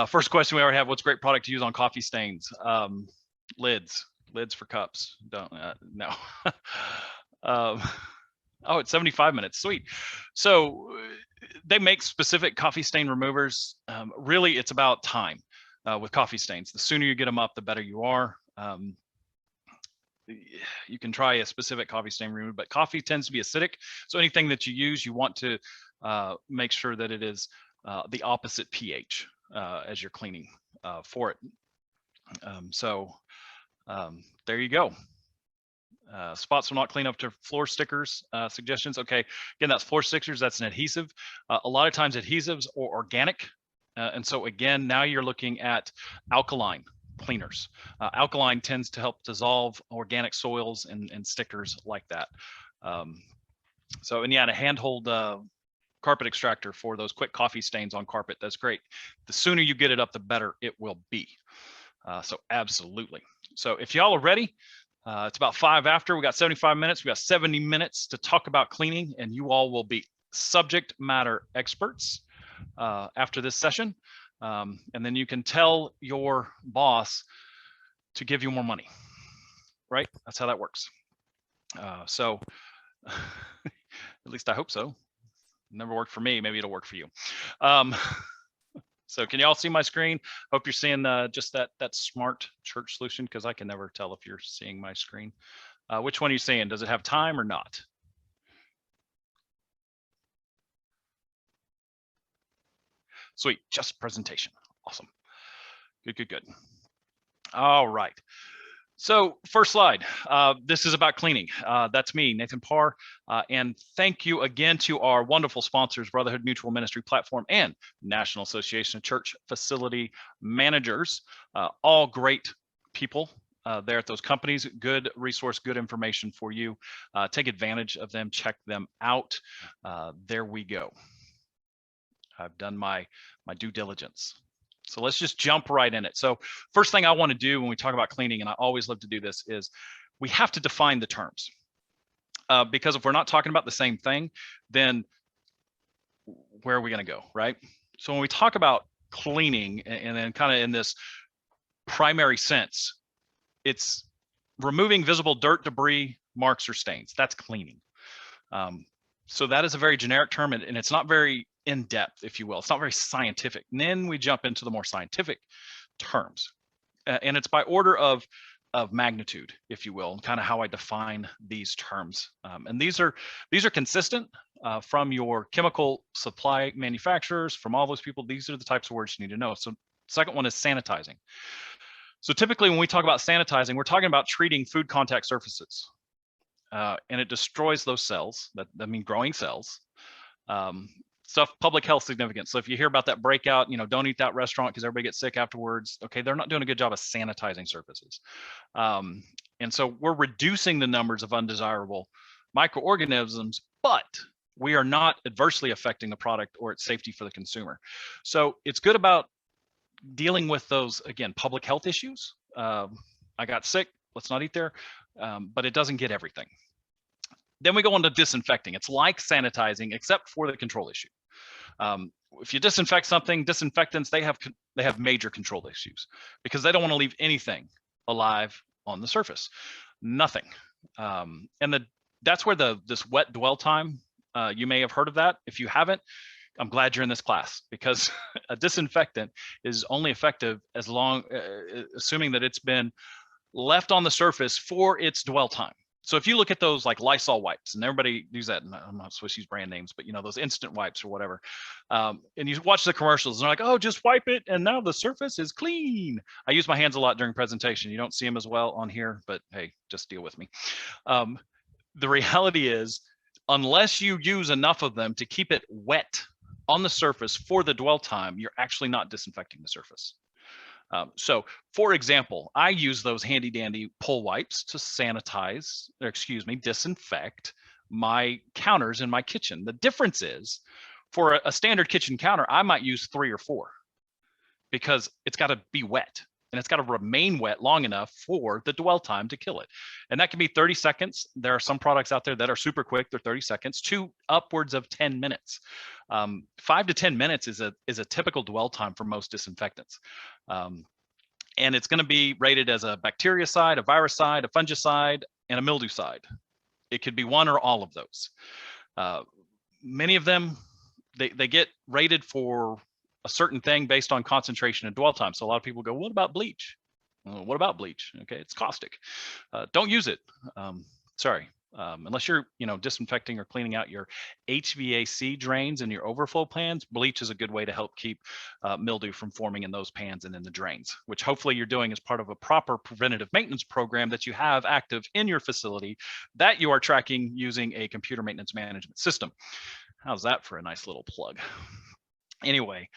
First question we already have: what's a great product to use on coffee stains? Lids for cups. Don't no. Oh, it's 75 minutes. Sweet. So they make specific coffee stain removers. Really, it's about time with coffee stains. The sooner you get them up, the better you are. You can try a specific coffee stain remover, but coffee tends to be acidic. So anything that you use, you want to make sure that it is the opposite pH as you're cleaning for it. There you go. Spots will not clean up to floor stickers suggestions. Okay, again, that's floor stickers. That's an adhesive. A lot of times adhesives are organic. And so again, now you're looking at alkaline cleaners. Alkaline tends to help dissolve organic soils and stickers like that. And yeah, a handhold carpet extractor for those quick coffee stains on carpet. That's great. The sooner you get it up, the better it will be. So absolutely. So if y'all are ready, it's about 5 after. We got 75 minutes. We got 70 minutes to talk about cleaning, and you all will be subject matter experts after this session. And then you can tell your boss to give you more money, right? That's how that works. At least I hope so. Never worked for me. Maybe it'll work for you. So can you all see my screen? Hope you're seeing just that smart church solution, because I can never tell if you're seeing my screen. Which one are you seeing? Does it have time or not? Sweet, just presentation. Awesome. Good. All right. So first slide, this is about cleaning. That's me, Nathan Parr. And thank you again to our wonderful sponsors, Brotherhood Mutual Ministry Platform and National Association of Church Facility Managers. All great people there at those companies. Good resource, good information for you. Take advantage of them, check them out. There we go. I've done my due diligence. So let's just jump right in it. So first thing I want to do when we talk about cleaning, and I always love to do this, is we have to define the terms. Because if we're not talking about the same thing, then where are we going to go, right? So when we talk about cleaning, and then kind of in this primary sense, it's removing visible dirt, debris, marks, or stains. That's cleaning. So that is a very generic term, and it's not very in depth, if you will. It's not very scientific. And then we jump into the more scientific terms, and it's by order of magnitude, if you will, and kind of how I define these terms. And these are consistent from your chemical supply manufacturers, from all those people. These are the types of words you need to know. So second one is sanitizing. So typically when we talk about sanitizing, we're talking about treating food contact surfaces, and it destroys those cells. That mean growing cells. Stuff public health significance. So if you hear about that breakout, don't eat that restaurant because everybody gets sick afterwards. Okay, they're not doing a good job of sanitizing surfaces. And so we're reducing the numbers of undesirable microorganisms, but we are not adversely affecting the product or its safety for the consumer. So it's good about dealing with those, again, public health issues. I got sick, let's not eat there, but it doesn't get everything. Then we go on to disinfecting. It's like sanitizing, except for the control issue. If you disinfect something, disinfectants, they have major control issues because they don't want to leave anything alive on the surface, nothing. That's where this wet dwell time, you may have heard of that. If you haven't, I'm glad you're in this class, because a disinfectant is only effective as long, assuming that it's been left on the surface for its dwell time. So if you look at those like Lysol wipes, and everybody uses that, and I'm not supposed to use brand names, but those instant wipes or whatever, and you watch the commercials and they're like, oh, just wipe it and now the surface is clean. I use my hands a lot during presentation. You don't see them as well on here, but hey, just deal with me. The reality is, unless you use enough of them to keep it wet on the surface for the dwell time, you're actually not disinfecting the surface. So for example, I use those handy dandy pull wipes to disinfect my counters in my kitchen. The difference is, for a standard kitchen counter, I might use 3 or 4 because it's got to be wet. and it's got to remain wet long enough for the dwell time to kill it. And that can be 30 seconds. There are some products out there that are super quick. They're 30 seconds to upwards of 10 minutes. 5 to 10 minutes is a typical dwell time for most disinfectants. And it's going to be rated as a bactericide, a viricide, a fungicide, and a mildewcide. It could be one or all of those. Many of them, they get rated for a certain thing based on concentration and dwell time. So a lot of people go, what about bleach? Well, what about bleach? Okay, it's caustic. Don't use it. Sorry. Unless you're, disinfecting or cleaning out your HVAC drains and your overflow pans, bleach is a good way to help keep mildew from forming in those pans and in the drains, which hopefully you're doing as part of a proper preventative maintenance program that you have active in your facility that you are tracking using a computer maintenance management system. How's that for a nice little plug? Anyway,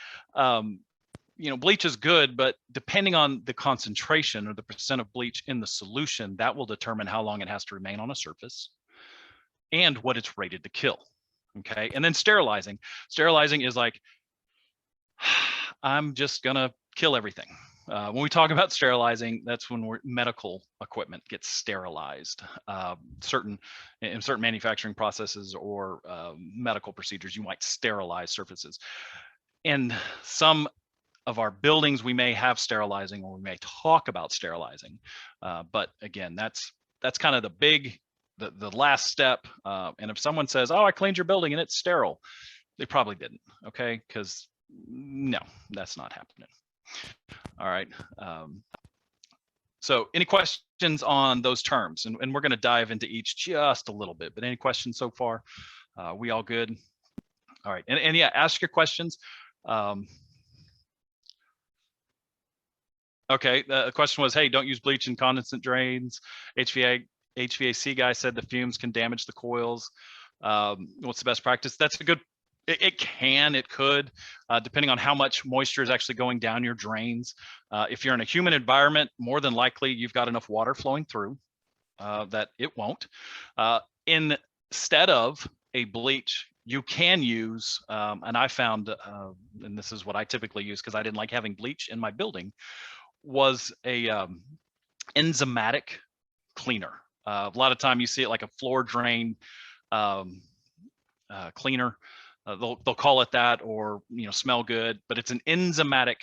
bleach is good, but depending on the concentration or the percent of bleach in the solution, that will determine how long it has to remain on a surface and what it's rated to kill. Okay. And then sterilizing. Sterilizing is like, I'm just going to kill everything. When we talk about sterilizing, that's when medical equipment gets sterilized. Certain manufacturing processes or medical procedures, you might sterilize surfaces. In some of our buildings, we may have sterilizing, or we may talk about sterilizing. But again, that's kind of the last step. And if someone says, "Oh, I cleaned your building and it's sterile," they probably didn't. Okay, because no, that's not happening. All right. So any questions on those terms? And we're going to dive into each just a little bit, but any questions so far? We all good? All right. And yeah, ask your questions. Okay, the question was, hey, don't use bleach in condensate drains. HVAC guy said the fumes can damage the coils. What's the best practice? That's a good, it could, depending on how much moisture is actually going down your drains. If you're in a humid environment, more than likely you've got enough water flowing through that it won't. Instead of a bleach, you can use, and I found, and this is what I typically use because I didn't like having bleach in my building, was a enzymatic cleaner. A lot of time you see it like a floor drain cleaner. They'll call it that, or smell good, but it's an enzymatic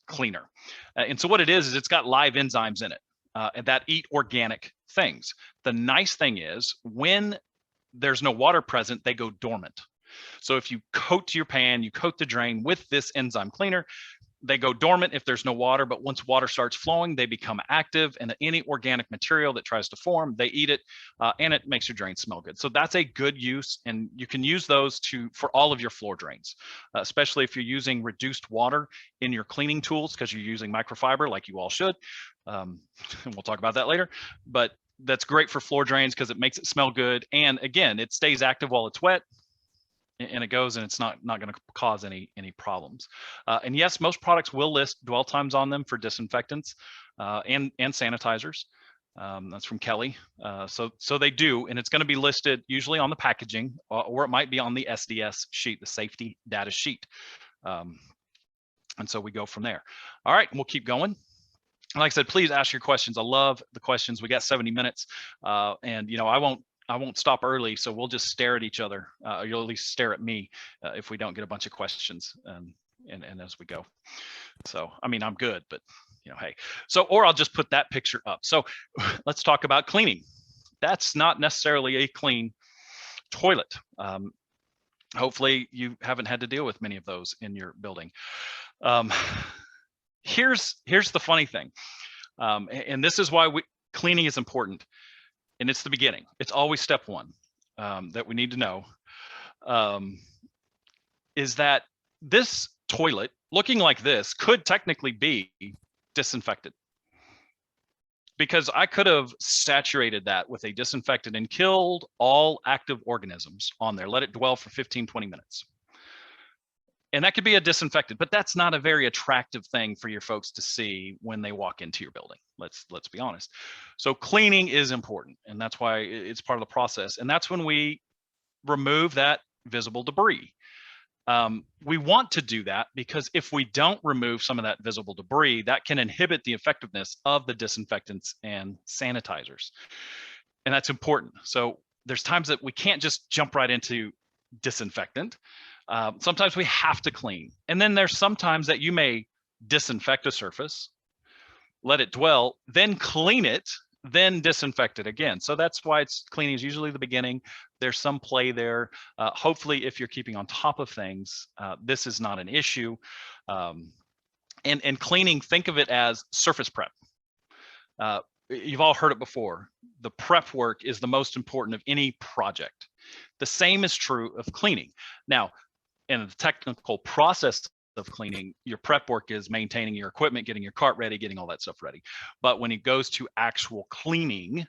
cleaner. And so what it is it's got live enzymes in it that eat organic things. The nice thing is when there's no water present, they go dormant. So if you coat your pan, you coat the drain with this enzyme cleaner, they go dormant if there's no water, but once water starts flowing, they become active, and any organic material that tries to form, they eat it, and it makes your drain smell good. So that's a good use, and you can use those for all of your floor drains, especially if you're using reduced water in your cleaning tools because you're using microfiber like you all should. And we'll talk about that later, but that's great for floor drains because it makes it smell good. And again, it stays active while it's wet, and it goes, and it's not going to cause any problems. And yes, most products will list dwell times on them for disinfectants and sanitizers. That's from Kelly. So they do, and it's going to be listed usually on the packaging, or it might be on the SDS sheet, the safety data sheet. And so we go from there. All right, we'll keep going. Like I said, please ask your questions. I love the questions. We got 70 minutes, and I won't stop early, so we'll just stare at each other. You'll at least stare at me if we don't get a bunch of questions, and as we go. So I mean, I'm good, but hey. So or I'll just put that picture up. So let's talk about cleaning. That's not necessarily a clean toilet. Hopefully you haven't had to deal with many of those in your building. Here's the funny thing, and this is why cleaning is important, and it's the beginning. It's always step one that we need to know, is that this toilet, looking like this, could technically be disinfected, because I could have saturated that with a disinfectant and killed all active organisms on there, let it dwell for 15-20 minutes. And that could be a disinfectant, but that's not a very attractive thing for your folks to see when they walk into your building. Let's be honest. So cleaning is important, and that's why it's part of the process. And that's when we remove that visible debris. We want to do that because if we don't remove some of that visible debris, that can inhibit the effectiveness of the disinfectants and sanitizers. And that's important. So there's times that we can't just jump right into disinfectant. Sometimes we have to clean. And then there's sometimes that you may disinfect a surface, let it dwell, then clean it, then disinfect it again. So that's why cleaning is usually the beginning. There's some play there. Hopefully, if you're keeping on top of things, this is not an issue. And cleaning, think of it as surface prep. You've all heard it before. The prep work is the most important of any project. The same is true of cleaning. Now, in the technical process of cleaning, your prep work is maintaining your equipment, getting your cart ready, getting all that stuff ready. But when it goes to actual cleaning,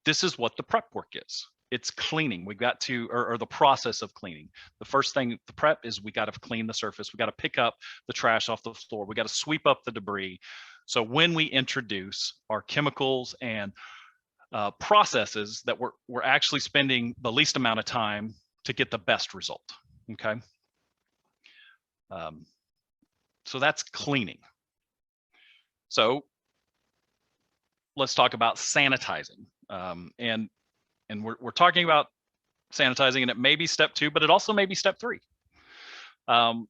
this is what the prep work is. It's cleaning. We got to, or the process of cleaning. The first thing, the prep, is we got to clean the surface. We got to pick up the trash off the floor. We got to sweep up the debris. So when we introduce our chemicals and processes, that we're actually spending the least amount of time to get the best result. Okay. So that's cleaning. So let's talk about sanitizing. And we're talking about sanitizing, and it may be step 2, but it also may be step 3. And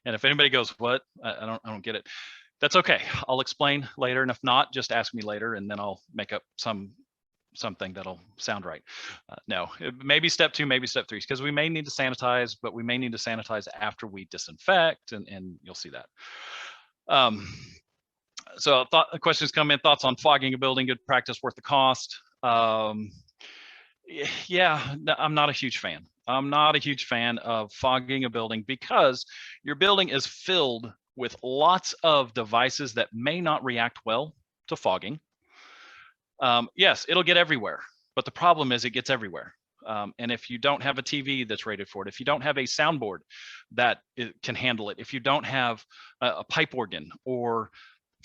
if anybody goes, what? I don't get it. That's okay. I'll explain later. And if not, just ask me later, and then I'll make up something that'll sound right. No, maybe step 2, maybe step 3, because we may need to sanitize, but we may need to sanitize after we disinfect, and you'll see that. So questions come in, thoughts on fogging a building, good practice, worth the cost? Yeah, I'm not a huge fan. I'm not a huge fan of fogging a building because your building is filled with lots of devices that may not react well to fogging. Yes, it'll get everywhere, but the problem is it gets everywhere. And if you don't have a TV that's rated for it, if you don't have a soundboard that can handle it, if you don't have a pipe organ or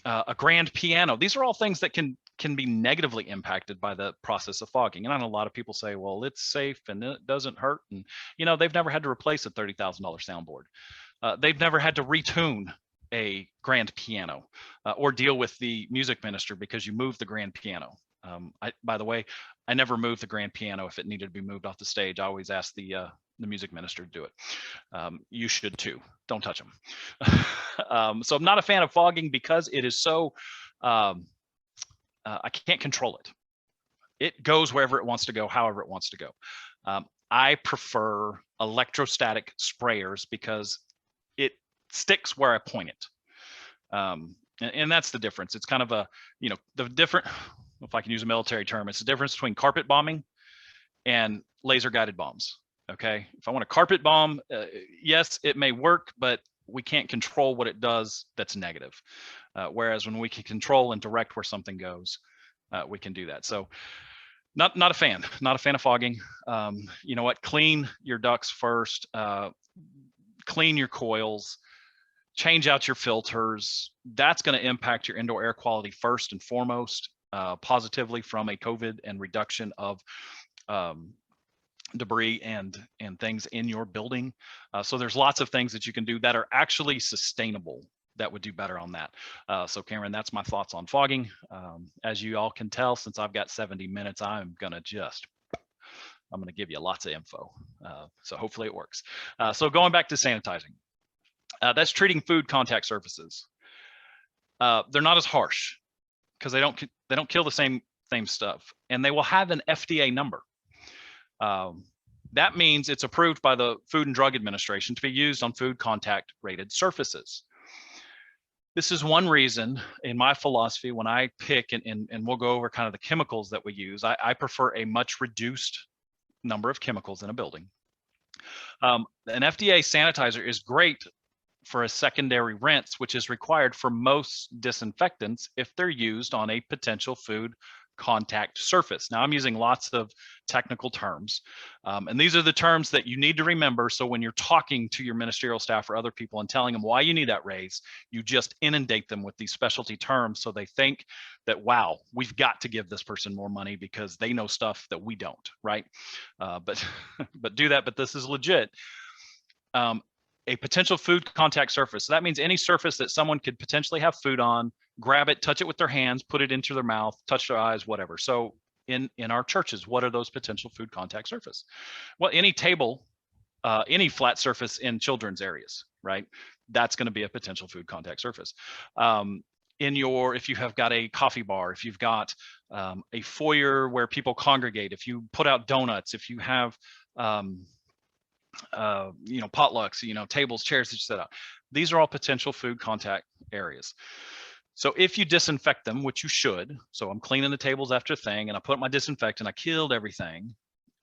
a grand piano, these are all things that can be negatively impacted by the process of fogging. And I know a lot of people say, well, it's safe and it doesn't hurt. And, they've never had to replace a $30,000 soundboard. They've never had to retune a grand piano or deal with the music minister because you moved the grand piano. By the way, I never moved the grand piano if it needed to be moved off the stage. I always asked the music minister to do it. You should too. Don't touch them. So I'm not a fan of fogging because it is so, I can't control it. It goes wherever it wants to go, however it wants to go. I prefer electrostatic sprayers because it sticks where I point it. And that's the difference. It's kind of a, the different, if I can use a military term, it's the difference between carpet bombing and laser guided bombs. Okay. If I want a carpet bomb, yes, it may work, but we can't control what it does that's negative. Whereas when we can control and direct where something goes, we can do that. So not a fan of fogging. You know what? Clean your ducts first, clean your coils, change out your filters. That's going to impact your indoor air quality first and foremost, positively from a COVID and reduction of debris and things in your building. So there's lots of things that you can do that are actually sustainable that would do better on that. So Cameron, that's my thoughts on fogging. As you all can tell, since I've got 70 minutes, I'm gonna give you lots of info. So hopefully it works. So going back to sanitizing, that's treating food contact surfaces. They're not as harsh because they don't kill the same stuff, and they will have an FDA number. That means it's approved by the Food and Drug Administration to be used on food contact rated surfaces. This is one reason in my philosophy when I pick, and we'll go over kind of the chemicals that we use, I prefer a much reduced number of chemicals in a building. An FDA sanitizer is great for a secondary rinse, which is required for most disinfectants if they're used on a potential food contact surface. Now I'm using lots of technical terms, and these are the terms that you need to remember. So when you're talking to your ministerial staff or other people and telling them why you need that raise, you just inundate them with these specialty terms so they think that, wow, we've got to give this person more money because they know stuff that we don't, right? But do that, but this is legit. A potential food contact surface. So that means any surface that someone could potentially have food on, grab it, touch it with their hands, put it into their mouth, touch their eyes, whatever. So in our churches, what are those potential food contact surface? Well, any table, any flat surface in children's areas, right? That's going to be a potential food contact surface. If you have got a coffee bar, if you've got a foyer where people congregate, if you put out donuts, if you have potlucks, tables, chairs that you set out. These are all potential food contact areas. So if you disinfect them, which you should, so I'm cleaning the tables after thing and I put my disinfectant, I killed everything.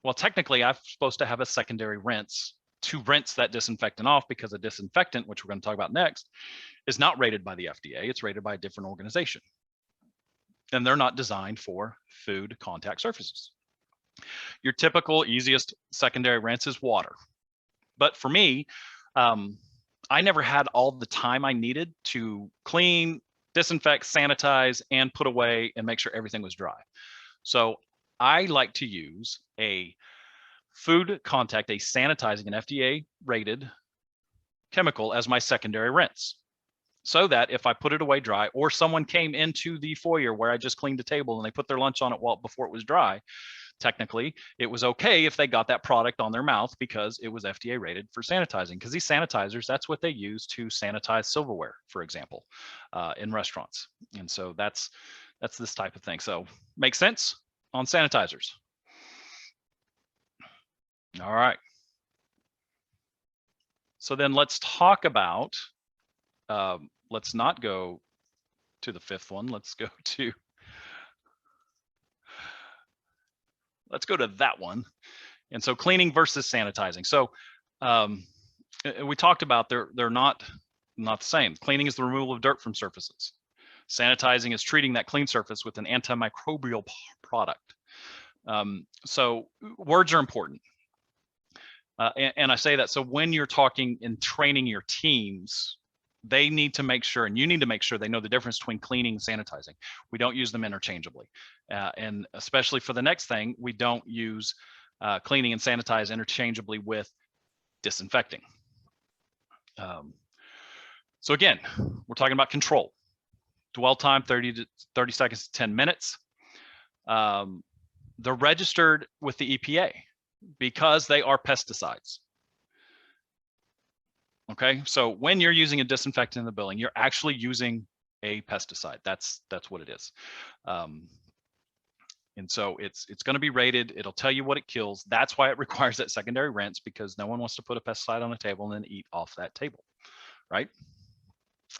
Well, technically I'm supposed to have a secondary rinse to rinse that disinfectant off, because a disinfectant, which we're going to talk about next, is not rated by the FDA. It's rated by a different organization. And they're not designed for food contact surfaces. Your typical easiest secondary rinse is water. But for me, I never had all the time I needed to clean, disinfect, sanitize, and put away and make sure everything was dry. So I like to use a food contact, a sanitizing, an FDA rated chemical as my secondary rinse. So that if I put it away dry, or someone came into the foyer where I just cleaned the table and they put their lunch on it before it was dry, technically it was okay if they got that product on their mouth because it was FDA rated for sanitizing. Because these sanitizers, that's what they use to sanitize silverware, for example, in restaurants. And so that's this type of thing. So makes sense on sanitizers. All right. So then let's talk about, let's not go to the fifth one. Let's go to that one. And so cleaning versus sanitizing. So we talked about they're not the same. Cleaning is the removal of dirt from surfaces. Sanitizing is treating that clean surface with an antimicrobial product. So words are important. And I say that, so when you're talking and training your teams, they need to make sure, and you need to make sure they know the difference between cleaning and sanitizing. We don't use them interchangeably. And especially for the next thing, we don't use cleaning and sanitize interchangeably with disinfecting. So again, we're talking about control. Dwell time, 30 seconds to 10 minutes. They're registered with the EPA because they are pesticides. Okay, so when you're using a disinfectant in the building, you're actually using a pesticide. That's what it is. And so it's going to be rated. It'll tell you what it kills. That's why it requires that secondary rinse, because no one wants to put a pesticide on a table and then eat off that table, right?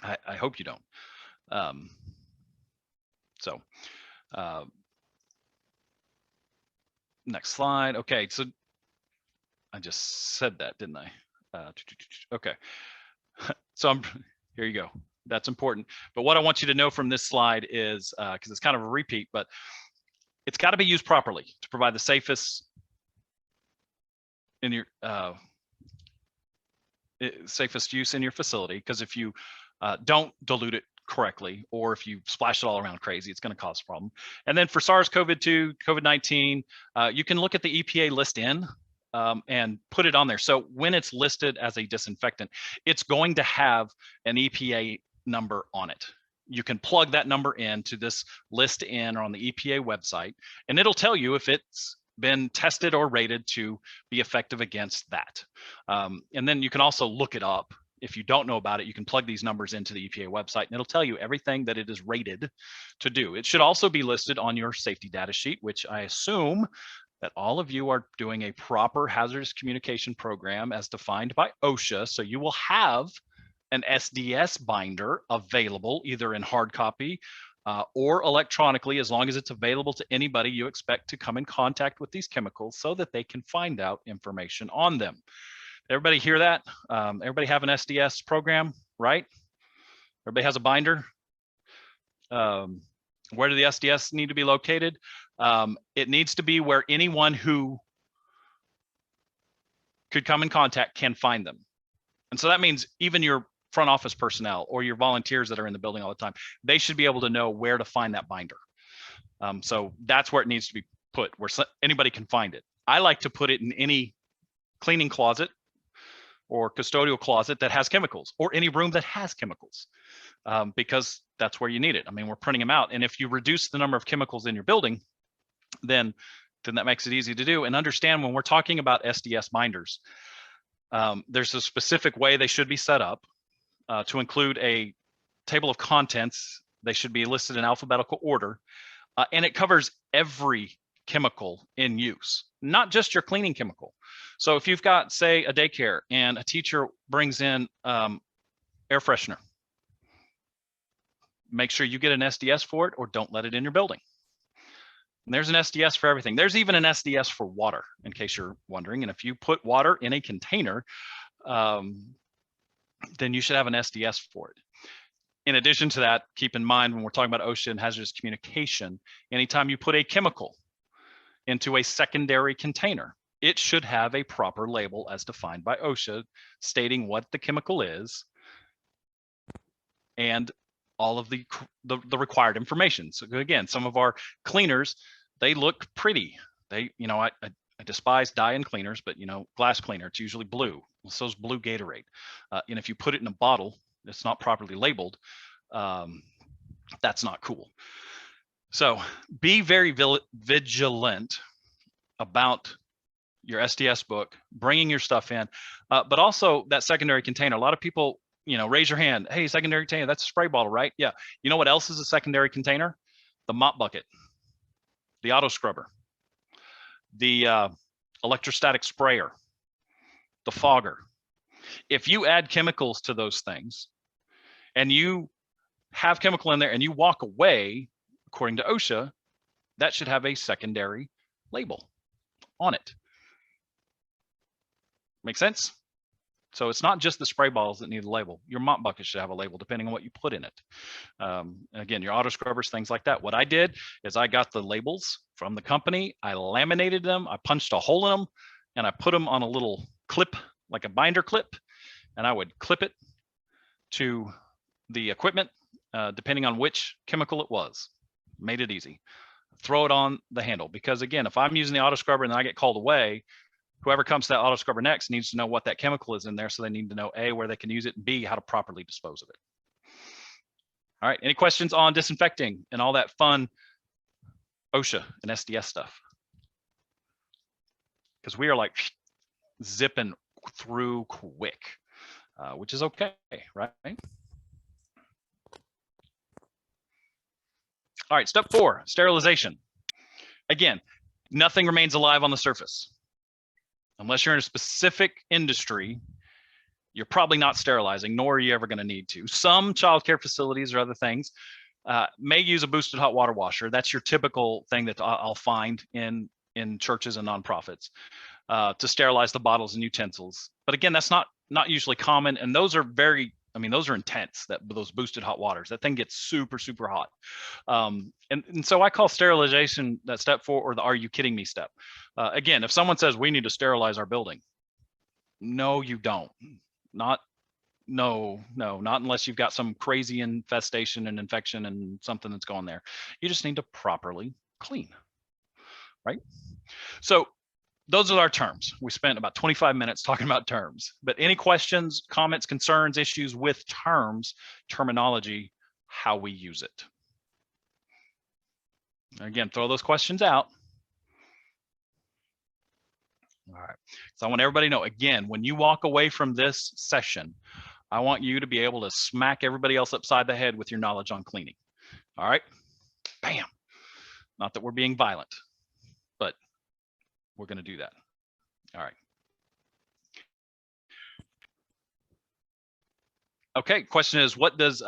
I hope you don't. Next slide. Okay, so I just said that, didn't I? Okay, so here you go. That's important. But what I want you to know from this slide is, because it's kind of a repeat, but it's got to be used properly to provide the safest in your safest use in your facility. Because if you don't dilute it correctly, or if you splash it all around crazy, it's going to cause a problem. And then for SARS-CoV-2, COVID-19, you can look at the EPA list in and put it on there. So when it's listed as a disinfectant, it's going to have an EPA number on it. You can plug that number into this list in or on the EPA website, and it'll tell you if it's been tested or rated to be effective against that. And then you can also look it up. If you don't know about it, you can plug these numbers into the EPA website and it'll tell you everything that it is rated to do. It should also be listed on your safety data sheet, which I assume that all of you are doing a proper hazardous communication program as defined by OSHA. So you will have an SDS binder available either in hard copy or electronically, as long as it's available to anybody you expect to come in contact with these chemicals so that they can find out information on them. Everybody hear that? Everybody have an SDS program, right? Everybody has a binder. Where do the SDS need to be located? It needs to be where anyone who could come in contact can find them. And so that means even your front office personnel or your volunteers that are in the building all the time, they should be able to know where to find that binder. So that's where it needs to be put, where anybody can find it. I like to put it in any cleaning closet or custodial closet that has chemicals, or any room that has chemicals, because that's where you need it. I mean, we're printing them out. And if you reduce the number of chemicals in your building, then that makes it easy to do. And understand, when we're talking about SDS binders, there's a specific way they should be set up to include a table of contents. They should be listed in alphabetical order, and it covers every chemical in use, not just your cleaning chemical. So if you've got, say, a daycare and a teacher brings in air freshener, make sure you get an SDS for it, or don't let it in your building. And there's an SDS for everything. There's even an SDS for water, in case you're wondering. And if you put water in a container, then you should have an SDS for it. In addition to that, keep in mind, when we're talking about OSHA and hazardous communication, anytime you put a chemical into a secondary container, it should have a proper label as defined by OSHA, stating what the chemical is and all of the required information. So again, some of our cleaners, they look pretty. They, you know, I despise dye in cleaners, but you know, glass cleaner, it's usually blue. So is blue Gatorade. And if you put it in a bottle that's not properly labeled, that's not cool. So be very vigilant about your SDS book, bringing your stuff in, but also that secondary container. A lot of people, you know, raise your hand. Hey, secondary container, that's a spray bottle, right? Yeah. You know what else is a secondary container? The mop bucket, the auto scrubber, the electrostatic sprayer, the fogger. If you add chemicals to those things and you have chemical in there and you walk away, according to OSHA, that should have a secondary label on it. Make sense? So it's not just the spray bottles that need a label. Your mop bucket should have a label depending on what you put in it. Again, your auto scrubbers, things like that. What I did is I got the labels from the company, I laminated them, I punched a hole in them, and I put them on a little clip, like a binder clip, and I would clip it to the equipment, depending on which chemical it was. Made it easy. Throw it on the handle, because again, if I'm using the auto scrubber and I get called away, whoever comes to that auto scrubber next needs to know what that chemical is in there, so they need to know A, where they can use it, and B, how to properly dispose of it. All right, any questions on disinfecting and all that fun OSHA and SDS stuff? Because we are like zipping through quick, which is okay, right? All right, step 4, sterilization. Again, nothing remains alive on the surface. Unless you're in a specific industry, you're probably not sterilizing, nor are you ever going to need to. Some childcare facilities or other things may use a boosted hot water washer. That's your typical thing that I'll find in churches and nonprofits to sterilize the bottles and utensils. But again, that's not usually common, and those are very, I mean, those are intense, those boosted hot waters. That thing gets super, super hot. And so I call sterilization that step 4, or the "are you kidding me" step. Again, if someone says we need to sterilize our building, no, you don't. Not unless you've got some crazy infestation and infection and something that's gone there. You just need to properly clean, right? So those are our terms. We spent about 25 minutes talking about terms, but any questions, comments, concerns, issues with terms, terminology, how we use it? Again, throw those questions out. All right, so I want everybody to know, again, when you walk away from this session, I want you to be able to smack everybody else upside the head with your knowledge on cleaning. All right, bam. Not that we're being violent, but we're going to do that. All right. Okay, question is, what does,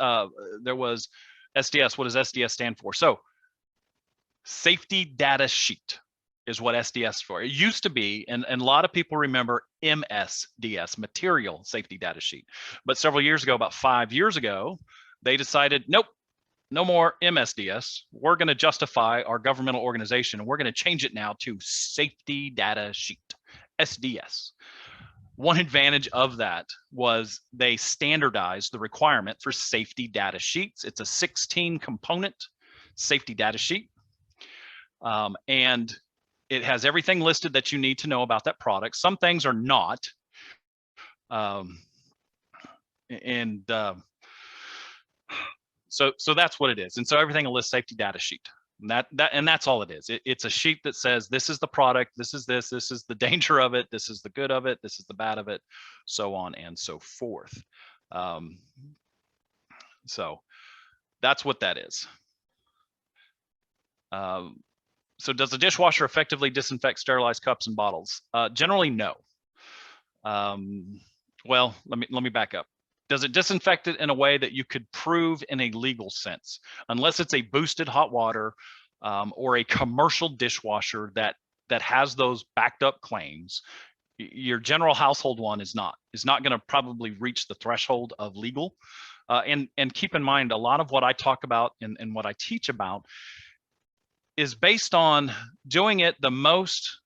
there was SDS, what does SDS stand for? So safety data sheet is what SDS for. It used to be, and a lot of people remember MSDS, material safety data sheet. But several years ago, about 5 years ago, they decided, nope, no more MSDS. We're going to justify our governmental organization, and we're going to change it now to Safety Data Sheet, SDS. One advantage of that was they standardized the requirement for safety data sheets. It's a 16 component safety data sheet. And it has everything listed that you need to know about that product. Some things are not. So that's what it is. And so everything will list safety data sheet. And that's all it is. It's a sheet that says this is the product, this is the danger of it, this is the good of it, this is the bad of it, so on and so forth. So that's what that is. So does the dishwasher effectively disinfect sterilized cups and bottles? Generally, no. Well, let me back up. Does it disinfect it in a way that you could prove in a legal sense? Unless it's a boosted hot water or a commercial dishwasher that has those backed up claims, your general household one is not going to probably reach the threshold of legal. And keep in mind, a lot of what I talk about and what I teach about is based on doing it the most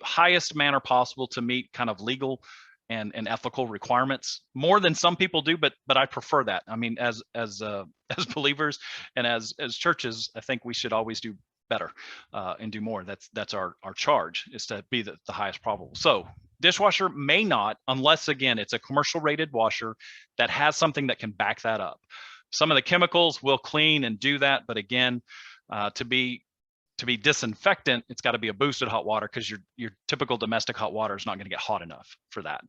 highest manner possible to meet kind of legal and ethical requirements, more than some people do, but I prefer that. I mean, as believers and as churches, I think we should always do better and do more. That's our charge, is to be the highest probable. So dishwasher may not, unless again it's a commercial rated washer that has something that can back that up. Some of the chemicals will clean and do that, but again, to be disinfectant, it's got to be a boosted hot water, because your typical domestic hot water is not going to get hot enough for that.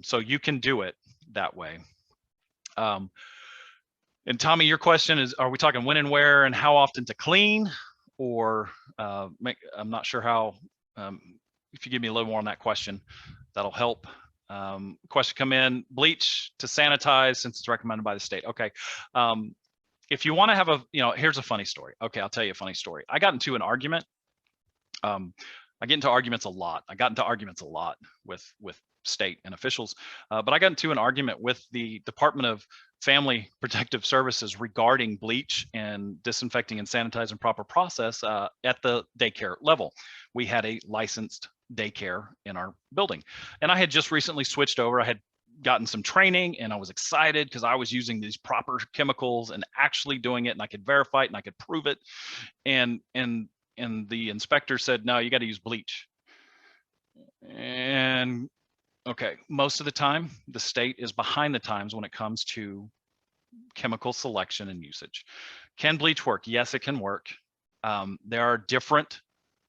So you can do it that way. And Tommy, your question is, are we talking when and where and how often to clean? Or I'm not sure how, if you give me a little more on that question, that'll help. Question come in, bleach to sanitize since it's recommended by the state. Okay. If you want to have here's a funny story. Okay, I'll tell you a funny story. I got into an argument. I get into arguments a lot. I got into arguments a lot with state and officials, but I got into an argument with the Department of Family Protective Services regarding bleach and disinfecting and sanitizing proper process at the daycare level. We had a licensed daycare in our building, and I had just recently switched over. I had gotten some training and I was excited because I was using these proper chemicals and actually doing it, and I could verify it and I could prove it. And the inspector said, no, you got to use bleach. And okay, most of the time the state is behind the times when it comes to chemical selection and usage. Can bleach work? Yes, it can work. There are different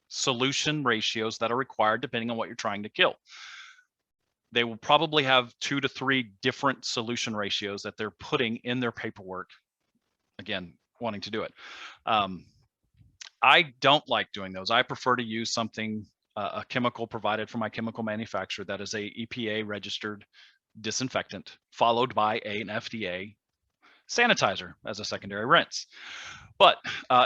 solution ratios that are required depending on what you're trying to kill. They will probably have 2 to 3 different solution ratios that they're putting in their paperwork, again, wanting to do it. I don't like doing those. I prefer to use something, a chemical provided from my chemical manufacturer that is a EPA registered disinfectant, followed by an FDA sanitizer as a secondary rinse. But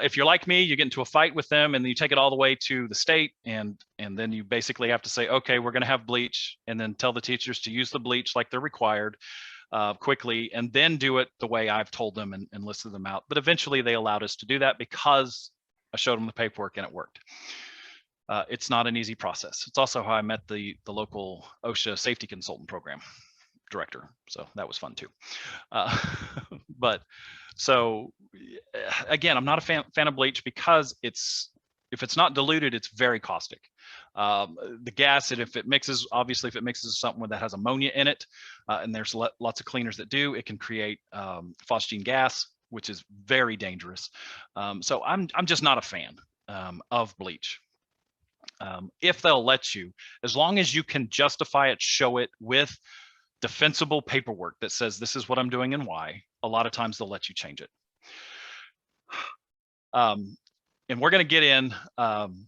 if you're like me, you get into a fight with them and then you take it all the way to the state, and then you basically have to say, okay, we're going to have bleach, and then tell the teachers to use the bleach like they're required quickly, and then do it the way I've told them and listed them out. But eventually they allowed us to do that because I showed them the paperwork and it worked. It's not an easy process. It's also how I met the local OSHA safety consultant program director. So that was fun too. But so again, I'm not a fan of bleach because if it's not diluted, it's very caustic. The gas, and if it mixes, obviously if it mixes with something that has ammonia in it, and there's lots of cleaners that do, it can create phosgene gas, which is very dangerous. So I'm just not a fan of bleach. If they'll let you, as long as you can justify it, show it with defensible paperwork that says this is what I'm doing and why, a lot of times they'll let you change it. And we're going to get in on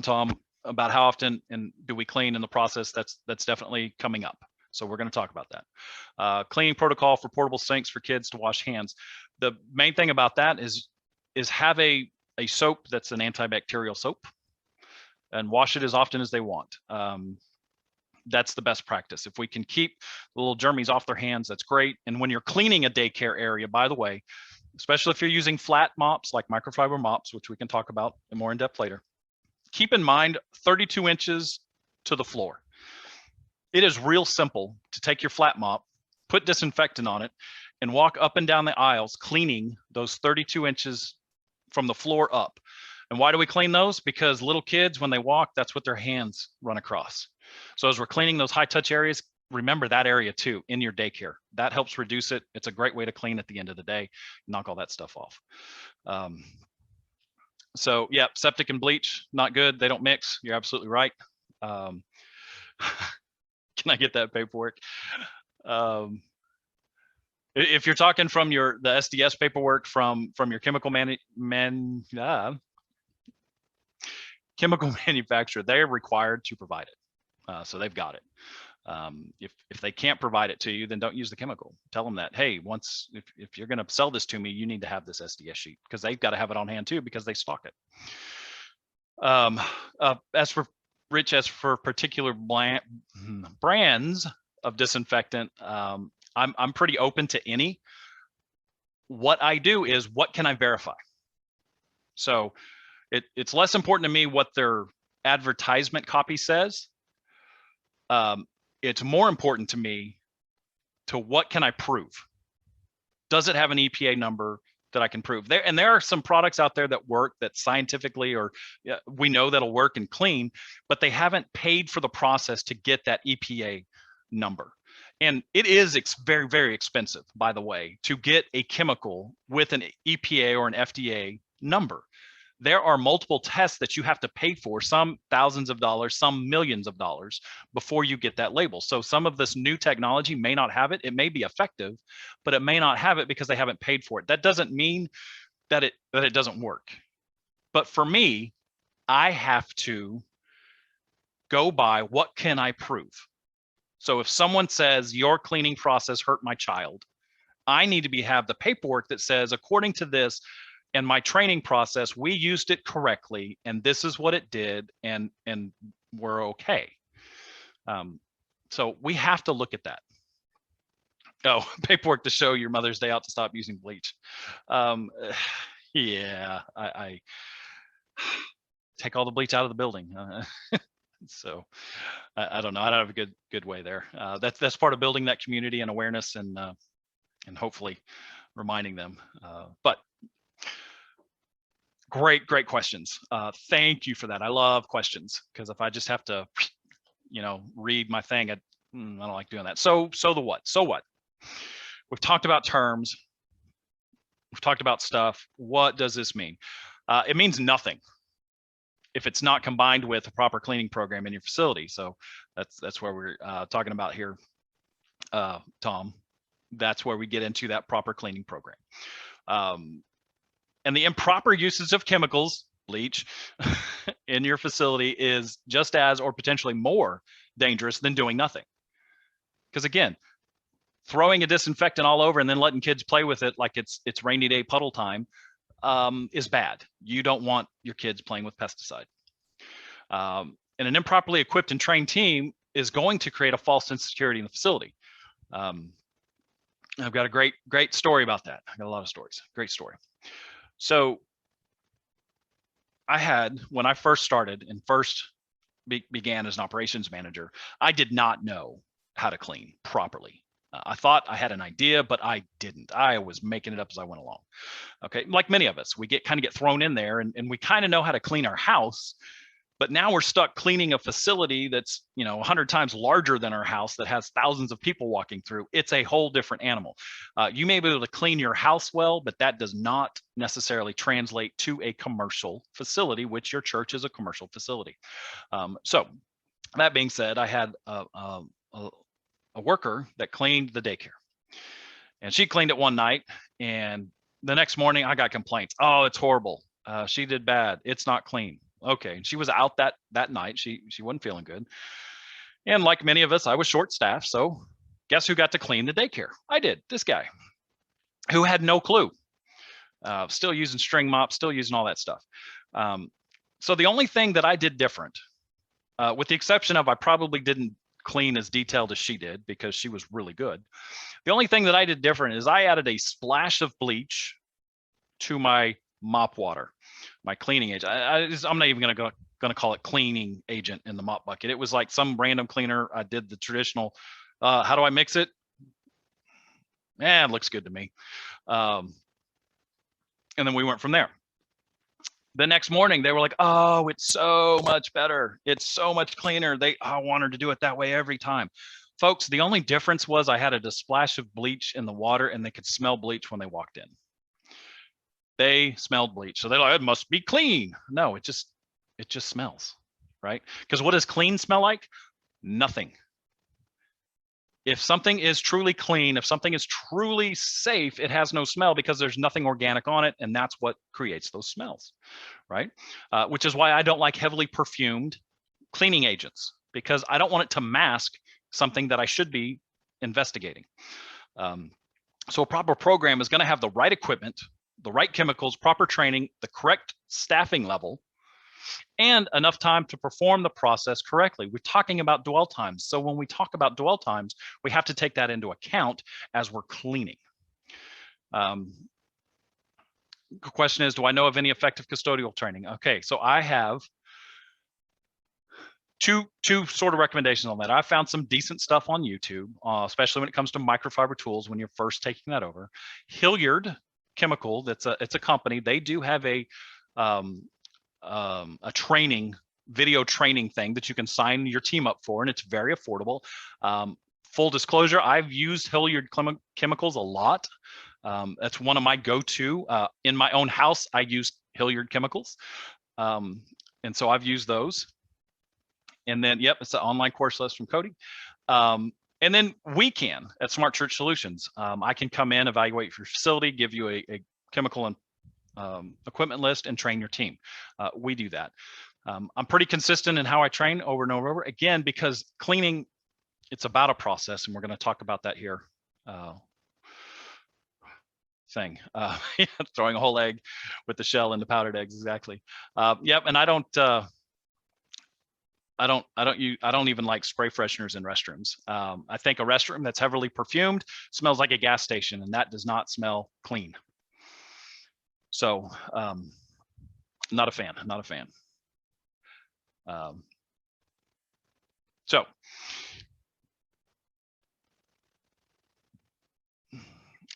Tom about how often and do we clean in the process. That's definitely coming up. So we're going to talk about that. Cleaning protocol for portable sinks for kids to wash hands. The main thing about that is have a soap that's an antibacterial soap and wash it as often as they want. That's the best practice. If we can keep the little germies off their hands, that's great. And when you're cleaning a daycare area, by the way, especially if you're using flat mops like microfiber mops, which we can talk about more in depth later, keep in mind 32 inches to the floor. It is real simple to take your flat mop, put disinfectant on it, and walk up and down the aisles cleaning those 32 inches from the floor up. And why do we clean those? Because little kids, when they walk, that's what their hands run across. So as we're cleaning those high touch areas, remember that area too in your daycare. That helps reduce it. It's a great way to clean at the end of the day, knock all that stuff off. So yeah, septic and bleach, not good. They don't mix. You're absolutely right. Can I get that paperwork? If you're talking from the SDS paperwork from your chemical chemical manufacturer, they're required to provide it. So they've got it. If they can't provide it to you, then don't use the chemical. Tell them that, hey, if you're going to sell this to me, you need to have this SDS sheet, because they've got to have it on hand too, because they stock it. As for particular brands of disinfectant, I'm pretty open to any. What I do is, what can I verify? So it's less important to me what their advertisement copy says. It's more important to me to what can I prove? Does it have an EPA number that I can prove? There are some products out there that work, that scientifically, or we know that'll work and clean, but they haven't paid for the process to get that EPA number. And it is very, very expensive, by the way, to get a chemical with an EPA or an FDA number. There are multiple tests that you have to pay for, some thousands of dollars, some millions of dollars, before you get that label. So some of this new technology may not have it. It may be effective, but it may not have it because they haven't paid for it. That doesn't mean that it doesn't work. But for me, I have to go by, what can I prove? So if someone says your cleaning process hurt my child, I need to have the paperwork that says, according to this and my training process, we used it correctly, and this is what it did, and we're okay. So we have to look at that. Oh, paperwork to show your Mother's Day out to stop using bleach. Yeah, I take all the bleach out of the building. So I don't know. I don't have a good way there. That's part of building that community and awareness, and hopefully reminding them. But great questions. Thank you for that. I love questions, because if I just have to, read my thing, I don't like doing that. So the what? So what? We've talked about terms. We've talked about stuff. What does this mean? It means nothing if it's not combined with a proper cleaning program in your facility. So that's where we're talking about here, Tom. That's where we get into that proper cleaning program. And the improper uses of chemicals, bleach, in your facility is just as, or potentially more, dangerous than doing nothing. Because again, throwing a disinfectant all over and then letting kids play with it like it's rainy day puddle time is bad. You don't want your kids playing with pesticide. And an improperly equipped and trained team is going to create a false sense of security in the facility. I've got a great story about that. I got a lot of stories. Great story. So I had, when I first started and first began as an operations manager, I did not know how to clean properly. I thought I had an idea, but I didn't. I was making it up as I went along. Okay, like many of us, we kind of get thrown in there, and we kind of know how to clean our house, but now we're stuck cleaning a facility that's 100 times larger than our house, that has thousands of people walking through. It's a whole different animal. You may be able to clean your house well, but that does not necessarily translate to a commercial facility, which your church is a commercial facility. So that being said, I had a worker that cleaned the daycare, and she cleaned it one night, and the next morning I got complaints. Oh, it's horrible. She did bad. It's not clean. Okay. And she was out that night. She wasn't feeling good. And like many of us, I was short staffed. So guess who got to clean the daycare? I did. This guy who had no clue, still using string mops, still using all that stuff. So the only thing that I did different, with the exception of I probably didn't clean as detailed as she did because she was really good. The only thing that I did different is I added a splash of bleach to my mop water, my cleaning agent. I'm not even going to call it cleaning agent in the mop bucket. It was like some random cleaner. I did the traditional, how do I mix it? It looks good to me. And then we went from there. The next morning, they were like, oh, it's so much better. It's so much cleaner. I want her to do it that way every time. Folks, the only difference was I had a splash of bleach in the water and they could smell bleach when they walked in. They smelled bleach. So they're like, it must be clean. No, it just smells, right? Because what does clean smell like? Nothing. If something is truly clean, if something is truly safe, it has no smell because there's nothing organic on it, and that's what creates those smells, right? Which is why I don't like heavily perfumed cleaning agents, because I don't want it to mask something that I should be investigating. So a proper program is going to have the right equipment, the right chemicals, proper training, the correct staffing level, and enough time to perform the process correctly. We're talking about dwell times. So when we talk about dwell times, we have to take that into account as we're cleaning. The question is, do I know of any effective custodial training? Okay, so I have two sort of recommendations on that. I found some decent stuff on YouTube, especially when it comes to microfiber tools when you're first taking that over. Hilliard Chemical, it's a company. They do have a video training thing that you can sign your team up for, and it's very affordable. Full disclosure, I've used Hilliard Chemicals a lot. That's one of my go-to. In my own house, I use Hilliard Chemicals. And so I've used those. And then, yep, it's an online course list from Cody. And then we can, at Smart Church Solutions, I can come in, evaluate your facility, give you a chemical and equipment list, and train your team. We do that. I'm pretty consistent in how I train over and over, again, because cleaning, it's about a process, and we're going to talk about that here. Throwing a whole egg with the shell into powdered eggs, exactly. Yep, and I don't even like spray fresheners in restrooms. I think a restroom that's heavily perfumed smells like a gas station, and that does not smell clean. So not a fan. So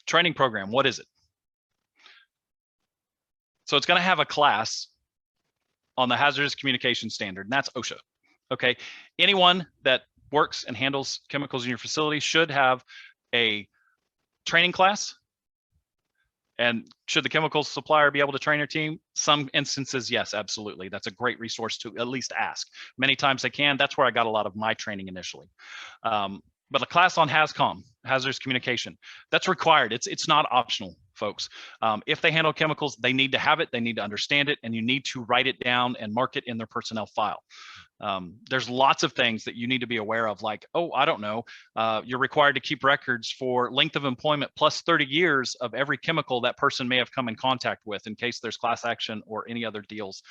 training program, what is it? So it's going to have a class on the hazardous communication standard, and that's OSHA. Okay, anyone that works and handles chemicals in your facility should have a training class. And should the chemical supplier be able to train your team? Some instances, yes, absolutely. That's a great resource to at least ask. Many times they can. That's where I got a lot of my training initially. But a class on HazCom, hazardous communication, that's required. It's not optional, folks. If they handle chemicals, they need to have it, they need to understand it, and you need to write it down and mark it in their personnel file. There's lots of things that you need to be aware of, like, oh, I don't know, you're required to keep records for length of employment plus 30 years of every chemical that person may have come in contact with in case there's class action or any other deals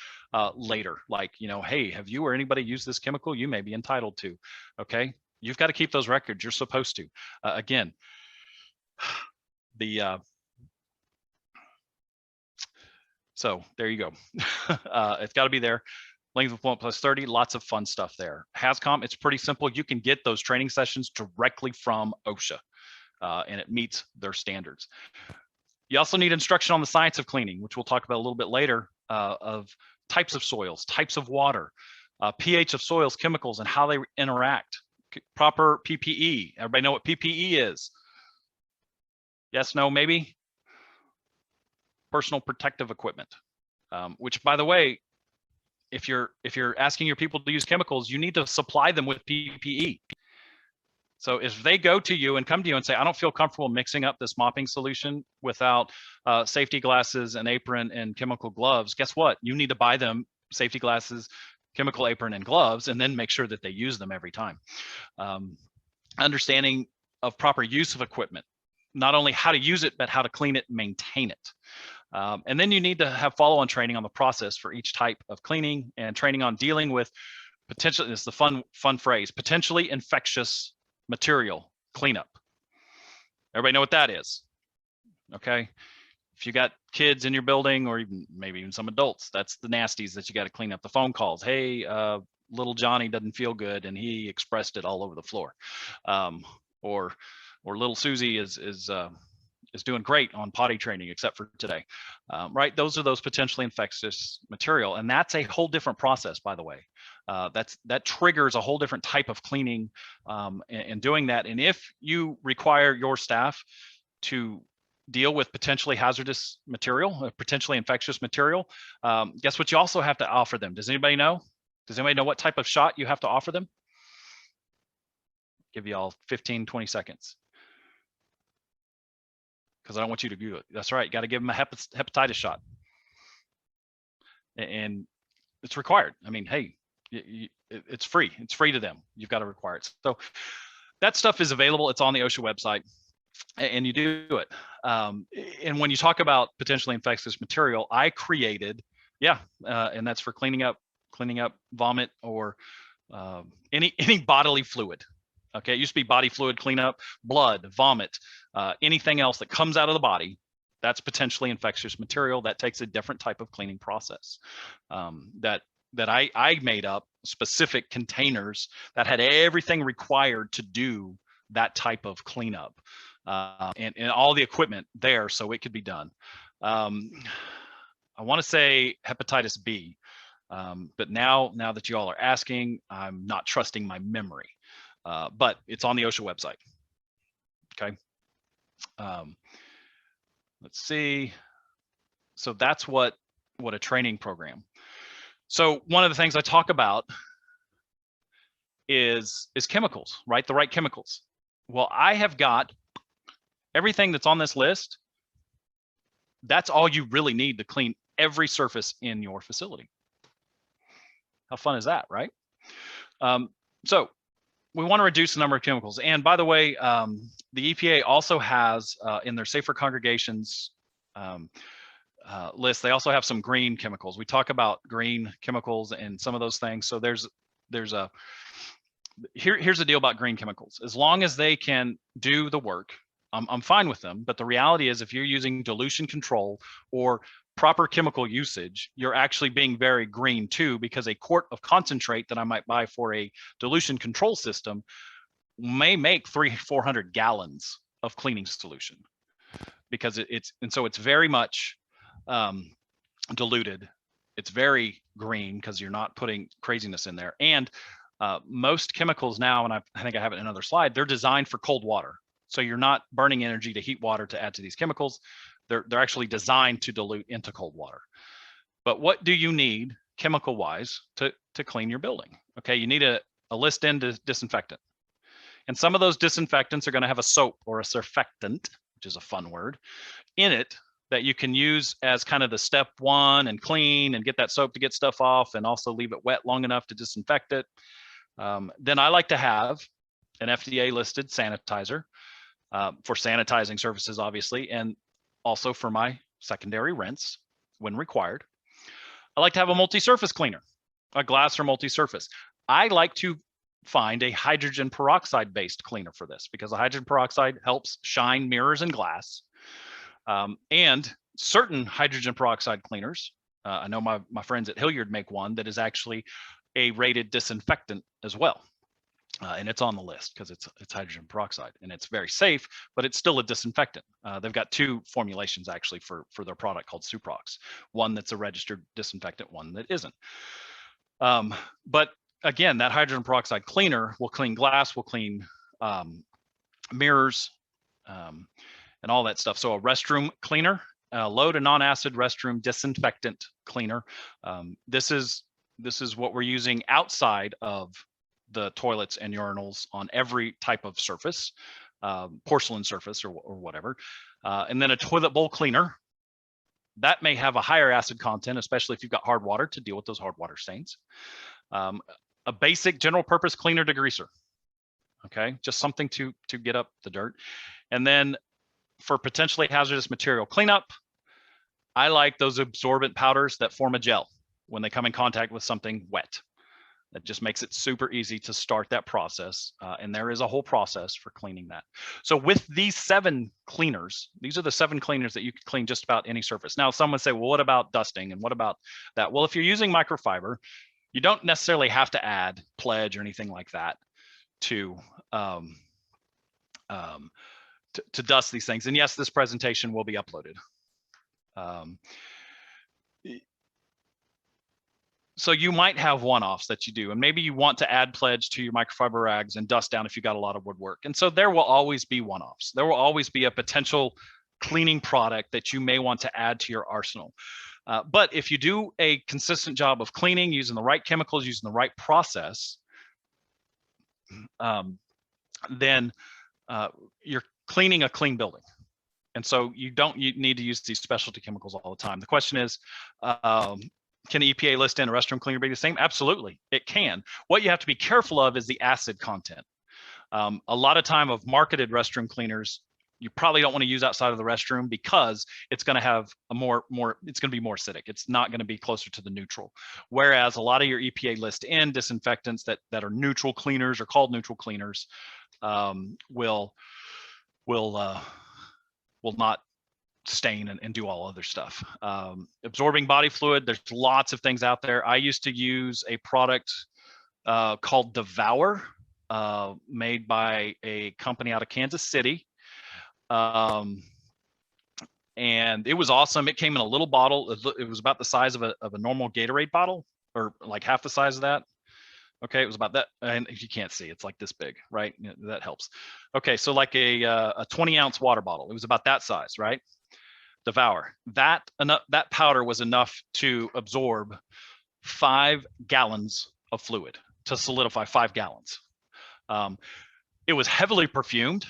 later. Like, you know, hey, have you or anybody used this chemical? You may be entitled to. Okay, you've got to keep those records. You're supposed to. Again, so there you go. It's got to be there. Length of employment plus 30, lots of fun stuff there. HazCom, it's pretty simple. You can get those training sessions directly from OSHA, and it meets their standards. You also need instruction on the science of cleaning, which we'll talk about a little bit later, of types of soils, types of water, pH of soils, chemicals, and how they interact. Proper PPE. Everybody know what PPE is? Yes, no, maybe? Personal protective equipment, which, by the way, if you're asking your people to use chemicals, you need to supply them with PPE. So if they go to you and come to you and say, I don't feel comfortable mixing up this mopping solution without safety glasses, an apron, and chemical gloves, guess what? You need to buy them safety glasses, chemical apron, and gloves, and then make sure that they use them every time. Understanding of proper use of equipment, not only how to use it, but how to clean it and maintain it. And then you need to have follow-on training on the process for each type of cleaning, and training on dealing with Potentially, this is the fun phrase, potentially infectious material cleanup. Everybody know what that is? Okay. If you got kids in your building, or even maybe even some adults, that's the nasties that you got to clean up. The phone calls. Hey, little Johnny doesn't feel good, and he expressed it all over the floor. Or little Susie is doing great on potty training, except for today. Right? Those are those potentially infectious material, and that's a whole different process, by the way. That triggers a whole different type of cleaning and doing that. And if you require your staff to deal with potentially hazardous material, potentially infectious material, guess what you also have to offer them? Does anybody know? Does anybody know what type of shot you have to offer them? Give you all 15, 20 seconds. Because I don't want you to do it. That's right. Got to give them a hepatitis shot. And it's required. I mean, hey, it's free. It's free to them. You've got to require it. So that stuff is available. It's on the OSHA website, and you do it. And when you talk about potentially infectious material, I created, and that's for cleaning up vomit or any bodily fluid. Okay, it used to be body fluid cleanup, blood, vomit, anything else that comes out of the body. That's potentially infectious material. That takes a different type of cleaning process. That I made up specific containers that had everything required to do that type of cleanup, and all the equipment there, so it could be done. I want to say hepatitis B, but now that you all are asking, I'm not trusting my memory. But it's on the OSHA website. Okay. Let's see. So that's what a training program. So one of the things I talk about is chemicals, right? The right chemicals. Well, I have got everything that's on this list. That's all you really need to clean every surface in your facility. How fun is that, right? So we want to reduce the number of chemicals. And by the way, the EPA also has in their safer congregations list, they also have some green chemicals. We talk about green chemicals and some of those things. So here's the deal about green chemicals. As long as they can do the work, I'm fine with them. But the reality is, if you're using dilution control or proper chemical usage, you're actually being very green too, because a quart of concentrate that I might buy for a dilution control system may make 300-400 gallons of cleaning solution, because it's very much diluted. It's very green because you're not putting craziness in there. And most chemicals now, and I think I have it in another slide, they're designed for cold water. So you're not burning energy to heat water to add to these chemicals. They're actually designed to dilute into cold water. But what do you need chemical wise to clean your building? Okay, you need a list-in disinfectant. And some of those disinfectants are going to have a soap or a surfactant, which is a fun word, in it that you can use as kind of the step one and clean and get that soap to get stuff off, and also leave it wet long enough to disinfect it. Then I like to have an FDA listed sanitizer for sanitizing surfaces, obviously, and also for my secondary rinse when required. I like to have a multi-surface cleaner, a glass or multi-surface. I like to find a hydrogen peroxide based cleaner for this, because the hydrogen peroxide helps shine mirrors and glass. And certain hydrogen peroxide cleaners, I know my friends at Hilliard make one that is actually a rated disinfectant as well. And it's on the list because it's hydrogen peroxide, and it's very safe, but it's still a disinfectant. They've got two formulations actually for their product called Suprox, one that's a registered disinfectant, one that isn't. But again, that hydrogen peroxide cleaner will clean glass, will clean mirrors, and all that stuff. So a restroom cleaner, low to non-acid restroom disinfectant cleaner. This is what we're using outside of the toilets and urinals on every type of surface, porcelain surface or whatever. And then a toilet bowl cleaner that may have a higher acid content, especially if you've got hard water to deal with those hard water stains. A basic general purpose cleaner degreaser. Okay, just something to get up the dirt. And then for potentially hazardous material cleanup, I like those absorbent powders that form a gel when they come in contact with something wet. That just makes it super easy to start that process. And there is a whole process for cleaning that. So with these 7 cleaners, these are the 7 cleaners that you can clean just about any surface. Now, someone say, well, what about dusting? And what about that? Well, if you're using microfiber, you don't necessarily have to add pledge or anything like that to dust these things. And yes, this presentation will be uploaded. So you might have one-offs that you do, and maybe you want to add pledge to your microfiber rags and dust down if you got a lot of woodwork. And so there will always be one-offs. There will always be a potential cleaning product that you may want to add to your arsenal. But if you do a consistent job of cleaning, using the right chemicals, using the right process, then you're cleaning a clean building. And so you need to use these specialty chemicals all the time. The question is, can the EPA list in a restroom cleaner be the same? Absolutely, it can. What you have to be careful of is the acid content. A lot of time of marketed restroom cleaners, you probably don't want to use outside of the restroom because it's going to have it's going to be more acidic. It's not going to be closer to the neutral. Whereas a lot of your EPA list in disinfectants that are neutral cleaners or called neutral cleaners will not stain and do all other stuff. Absorbing body fluid, there's lots of things out there. I used to use a product called Devour, made by a company out of Kansas City. And it was awesome. It came in a little bottle. It was about the size of a normal Gatorade bottle, or like half the size of that. Okay, it was about that, and if you can't see, it's like this big, right? That helps. Okay, so like a 20-ounce water bottle. It was about that size, right? Devour. That powder was enough to absorb 5 gallons of fluid, to solidify 5 gallons. It was heavily perfumed,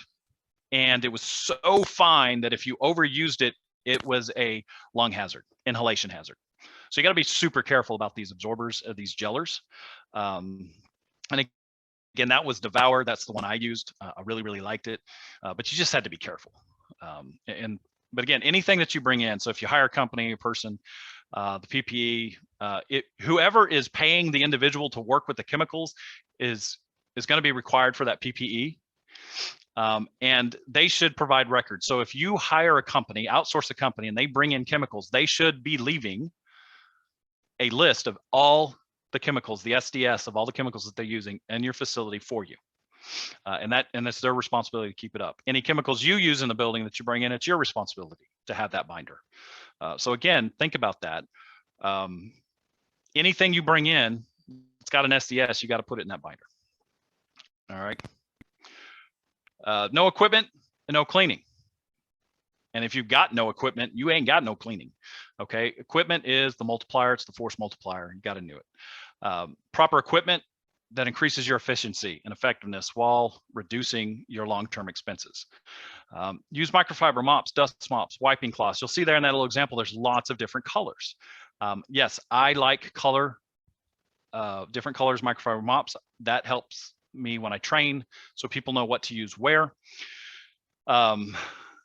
and it was so fine that if you overused it, it was a lung hazard, inhalation hazard. So you got to be super careful about these absorbers, these gellers. And again, that was Devour. That's the one I used. I really, really liked it, but you just had to be careful. But again, anything that you bring in, so if you hire a company, a person, the PPE, whoever is paying the individual to work with the chemicals is going to be required for that PPE. And they should provide records. So if you hire a company, outsource a company, and they bring in chemicals, they should be leaving a list of all the chemicals, the SDS of all the chemicals that they're using in your facility for you. And that's their responsibility to keep it up. Any chemicals you use in the building that you bring in, it's your responsibility to have that binder. So again, think about that. Anything you bring in, it's got an SDS, you got to put it in that binder. All right. No equipment and no cleaning. And if you've got no equipment, you ain't got no cleaning. Okay. Equipment is the multiplier. It's the force multiplier. You got to know it. Proper equipment that increases your efficiency and effectiveness while reducing your long-term expenses. Use microfiber mops, dust mops, wiping cloths. You'll see there in that little example, there's lots of different colors. Yes, I like different colors microfiber mops. That helps me when I train, so people know what to use where.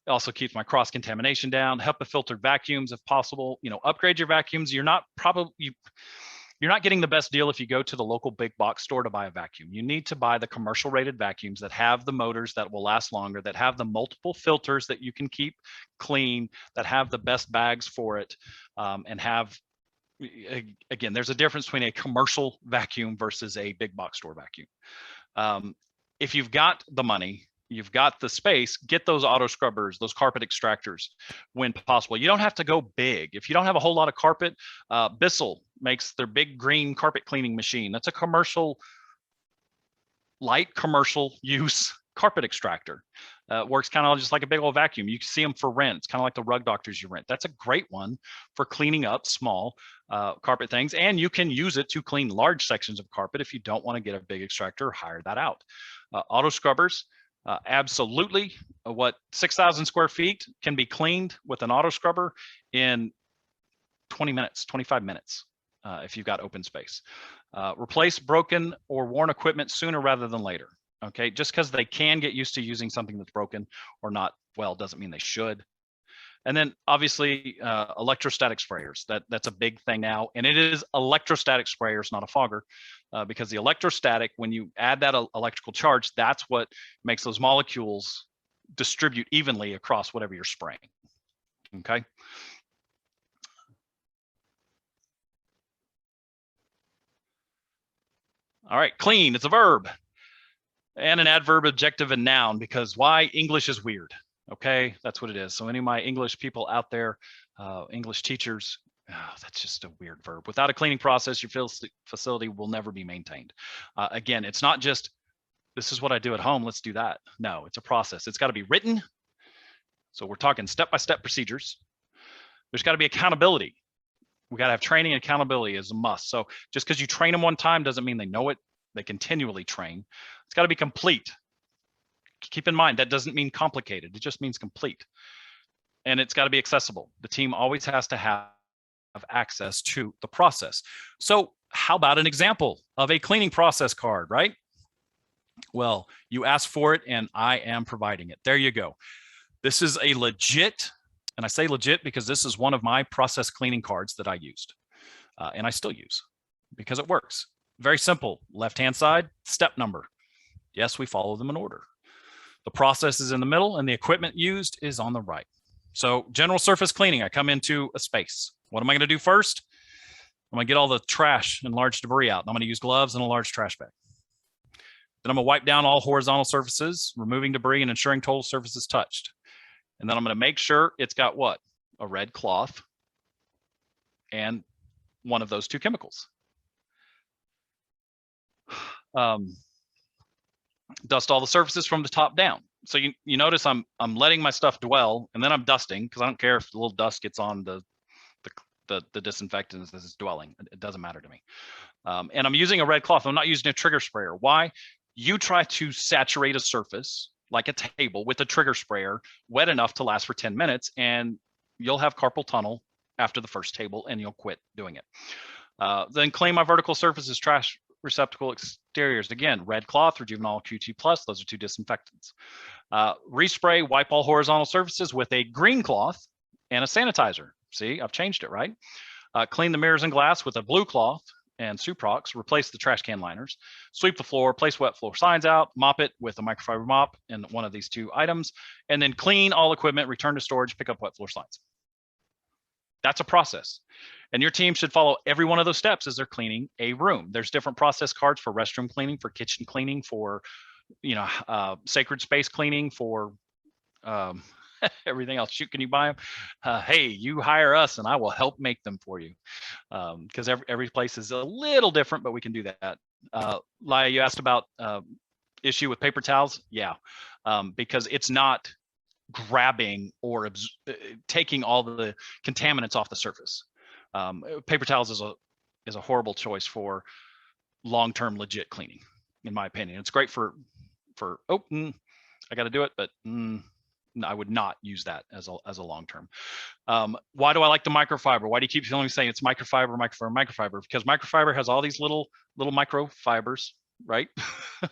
It also keeps my cross-contamination down. Help with filtered vacuums if possible. Upgrade your vacuums. You're not getting the best deal if you go to the local big box store to buy a vacuum. You need to buy the commercial rated vacuums that have the motors that will last longer, that have the multiple filters that you can keep clean, that have the best bags for it, and have, again, there's a difference between a commercial vacuum versus a big box store vacuum. If you've got the money, you've got the space, get those auto scrubbers, those carpet extractors when possible. You don't have to go big. If you don't have a whole lot of carpet, Bissell makes their big green carpet cleaning machine. That's a light commercial use carpet extractor. Works kind of just like a big old vacuum. You can see them for rent. It's kind of like the rug doctors you rent. That's a great one for cleaning up small carpet things. And you can use it to clean large sections of carpet if you don't want to get a big extractor, hire that out. Auto scrubbers. Absolutely. 6,000 square feet can be cleaned with an auto scrubber in 20 minutes, 25 minutes, if you've got open space. Replace broken or worn equipment sooner rather than later. Okay, just because they can get used to using something that's broken or not well doesn't mean they should. And then obviously electrostatic sprayers. That's a big thing now. And it is electrostatic sprayers, not a fogger, because the electrostatic, when you add that electrical charge, that's what makes those molecules distribute evenly across whatever you're spraying. Okay. All right, clean, it's a verb and an adverb, adjective, and noun, because why? English is weird. Okay, that's what it is. So any of my English people out there, English teachers, that's just a weird verb. Without a cleaning process, your facility will never be maintained. Again, it's not just, this is what I do at home, let's do that. No, it's a process. It's got to be written. So we're talking step-by-step procedures. There's got to be accountability. We got to have training and accountability as a must. So just because you train them one time doesn't mean they know it. They continually train. It's got to be complete. Keep in mind, that doesn't mean complicated. It just means complete. And it's got to be accessible. The team always has to have access to the process. So how about an example of a cleaning process card, right? Well, you asked for it and I am providing it. There you go. This is a legit, and I say legit because this is one of my process cleaning cards that I used and I still use because it works. Very simple. Left-hand side, step number. Yes, we follow them in order. The process is in the middle and the equipment used is on the right. So general surface cleaning, I come into a space. What am I going to do first? I'm going to get all the trash and large debris out. I'm going to use gloves and a large trash bag. Then I'm going to wipe down all horizontal surfaces, removing debris and ensuring total surface is touched. And then I'm going to make sure it's got what? A red cloth and one of those two chemicals. Dust all the surfaces from the top down. So you notice I'm letting my stuff dwell, and then I'm dusting because I don't care if the little dust gets on the disinfectant as it's dwelling. It doesn't matter to me. And I'm using a red cloth. I'm not using a trigger sprayer. Why? You try to saturate a surface like a table with a trigger sprayer wet enough to last for 10 minutes, and you'll have carpal tunnel after the first table, and you'll quit doing it. Then clean my vertical surfaces, trash receptacle exteriors. Again, red cloth or juvenile QT+, those are two disinfectants. Respray, wipe all horizontal surfaces with a green cloth and a sanitizer. See, I've changed it, right? Clean the mirrors and glass with a blue cloth and Suprox. Replace the trash can liners. Sweep the floor, place wet floor signs out, mop it with a microfiber mop and one of these two items, and then clean all equipment, return to storage, pick up wet floor signs. That's a process. And your team should follow every one of those steps as they're cleaning a room. There's different process cards for restroom cleaning, for kitchen cleaning, for sacred space cleaning, for everything else. Shoot, can you buy them? Hey, you hire us and I will help make them for you. Because every place is a little different, but we can do that. Laia, you asked about issue with paper towels. Yeah, because it's not grabbing or taking all the contaminants off the surface. Paper towels is a horrible choice for long-term legit cleaning, in my opinion. It's great for I got to do it, but I would not use that as a long-term. Why do I like the microfiber? Why do you keep feeling saying it's microfiber? Because microfiber has all these little microfibers, right?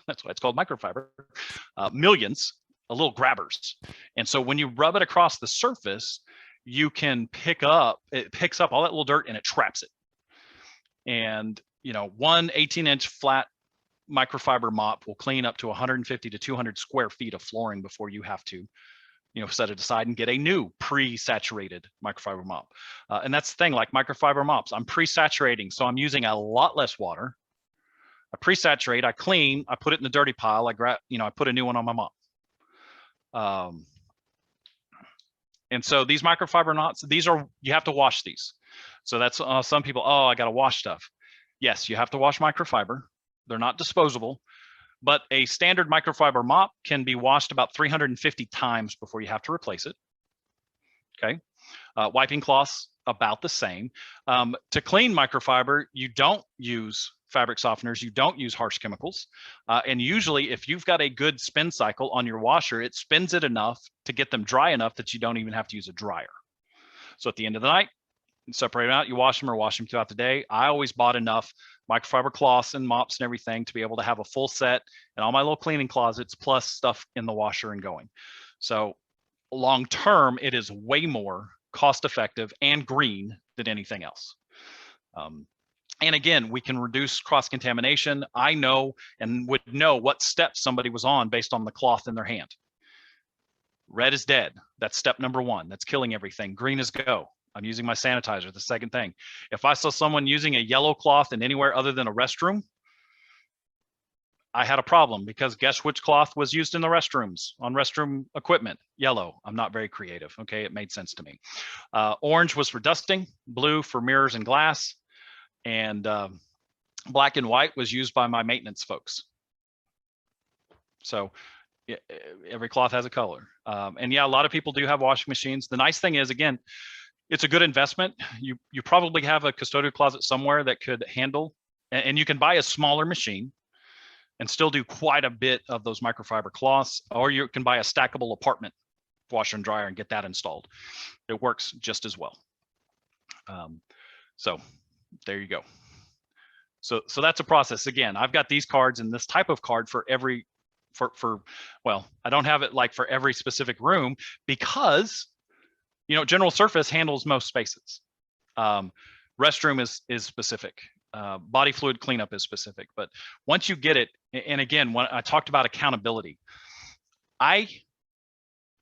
That's why it's called microfiber. Millions of little grabbers. And so when you rub it across the surface, you can picks up all that little dirt and it traps it. And one 18-inch flat microfiber mop will clean up to 150 to 200 square feet of flooring before you have to set it aside and get a new pre-saturated microfiber mop. And that's the thing, like microfiber mops, I'm pre-saturating, so I'm using a lot less water. I pre-saturate, I clean, I put it in the dirty pile, I put a new one on my mop. And so these microfiber knots, you have to wash these. So that's some people, I got to wash stuff. Yes, you have to wash microfiber. They're not disposable, but a standard microfiber mop can be washed about 350 times before you have to replace it. Okay. Wiping cloths, about the same. To clean microfiber, you don't use fabric softeners, you don't use harsh chemicals. And usually if you've got a good spin cycle on your washer, it spins it enough to get them dry enough that you don't even have to use a dryer. So at the end of the night, you separate them out, you wash them or wash them throughout the day. I always bought enough microfiber cloths and mops and everything to be able to have a full set and all my little cleaning closets plus stuff in the washer and going. So long term, it is way more cost effective and green than anything else. And again, we can reduce cross contamination. I know and would know what step somebody was on based on the cloth in their hand. Red is dead. That's step number one. That's killing everything. Green is go. I'm using my sanitizer, the second thing. If I saw someone using a yellow cloth in anywhere other than a restroom, I had a problem, because guess which cloth was used in the restrooms on restroom equipment? Yellow. I'm not very creative. Okay, it made sense to me. Orange was for dusting, blue for mirrors and glass, and black and white was used by my maintenance folks. So every cloth has a color. And yeah, a lot of people do have washing machines. The nice thing is, again, it's a good investment. You probably have a custodial closet somewhere that could handle, and you can buy a smaller machine and still do quite a bit of those microfiber cloths, or you can buy a stackable apartment washer and dryer and get that installed. It works just as well. So there you go. So that's a process. Again, I've got these cards and this type of card for every, well, I don't have it like for every specific room, because, you know, general surface handles most spaces. Restroom is specific. Body fluid cleanup is specific. But once you get it, and again, when I talked about accountability, I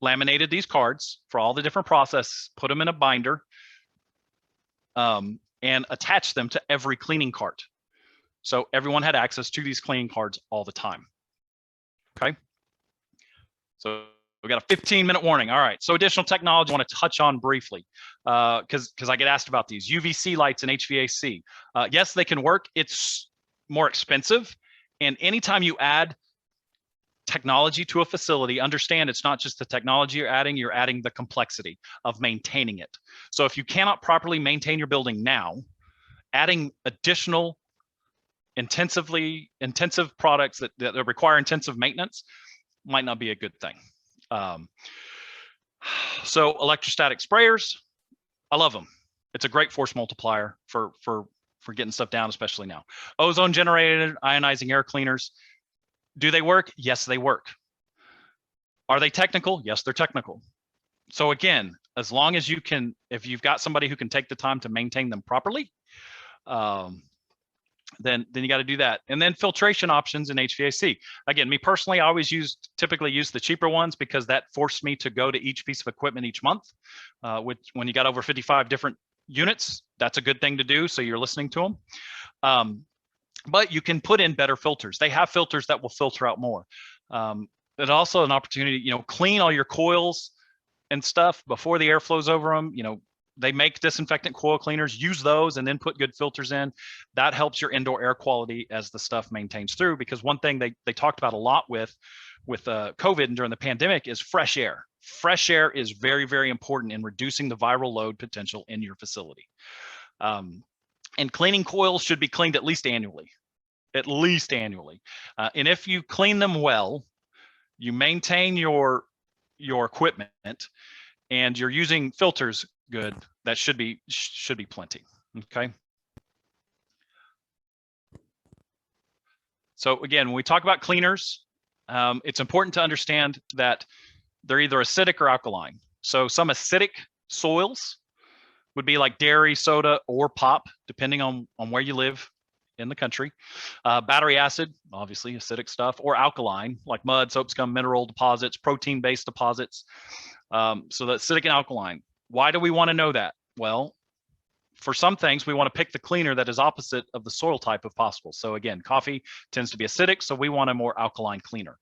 laminated these cards for all the different processes, put them in a binder, and attached them to every cleaning cart. So everyone had access to these cleaning cards all the time. Okay. So we got a 15-minute warning. All right. So additional technology I want to touch on briefly, because I get asked about these UVC lights and HVAC. Yes, they can work. It's more expensive. And anytime you add technology to a facility, understand it's not just the technology you're adding the complexity of maintaining it. So if you cannot properly maintain your building now, adding additional intensive products that require intensive maintenance might not be a good thing. So electrostatic sprayers, I love them. It's a great force multiplier for getting stuff down, especially now. Ozone generated ionizing air cleaners, do they work? Yes, they work. Are they technical? Yes, they're technical. So again, as long as you can, if you've got somebody who can take the time to maintain them properly, then you got to do that. And then filtration options in HVAC. Again, me personally, I always typically use the cheaper ones, because that forced me to go to each piece of equipment each month. Which, when you got over 55 different units, that's a good thing to do. So you're listening to them. But you can put in better filters. They have filters that will filter out more. There's also an opportunity, you know, clean all your coils and stuff before the air flows over them. You know, they make disinfectant coil cleaners, use those and then put good filters in. That helps your indoor air quality as the stuff maintains through, because one thing they talked about a lot with COVID and during the pandemic is fresh air. Fresh air is very, very important in reducing the viral load potential in your facility. And cleaning coils should be cleaned at least annually. And if you clean them well, you maintain your equipment, and you're using filters good, that should be plenty. Okay. So again, when we talk about cleaners, it's important to understand that they're either acidic or alkaline. So some acidic soils would be like dairy, soda, or pop, depending on where you live in the country. Battery acid, obviously acidic stuff, or alkaline, like mud, soap scum, mineral deposits, protein-based deposits. So that's acidic and alkaline. Why do we want to know that? Well, for some things, we want to pick the cleaner that is opposite of the soil type if possible. So again, coffee tends to be acidic, so we want a more alkaline cleaner.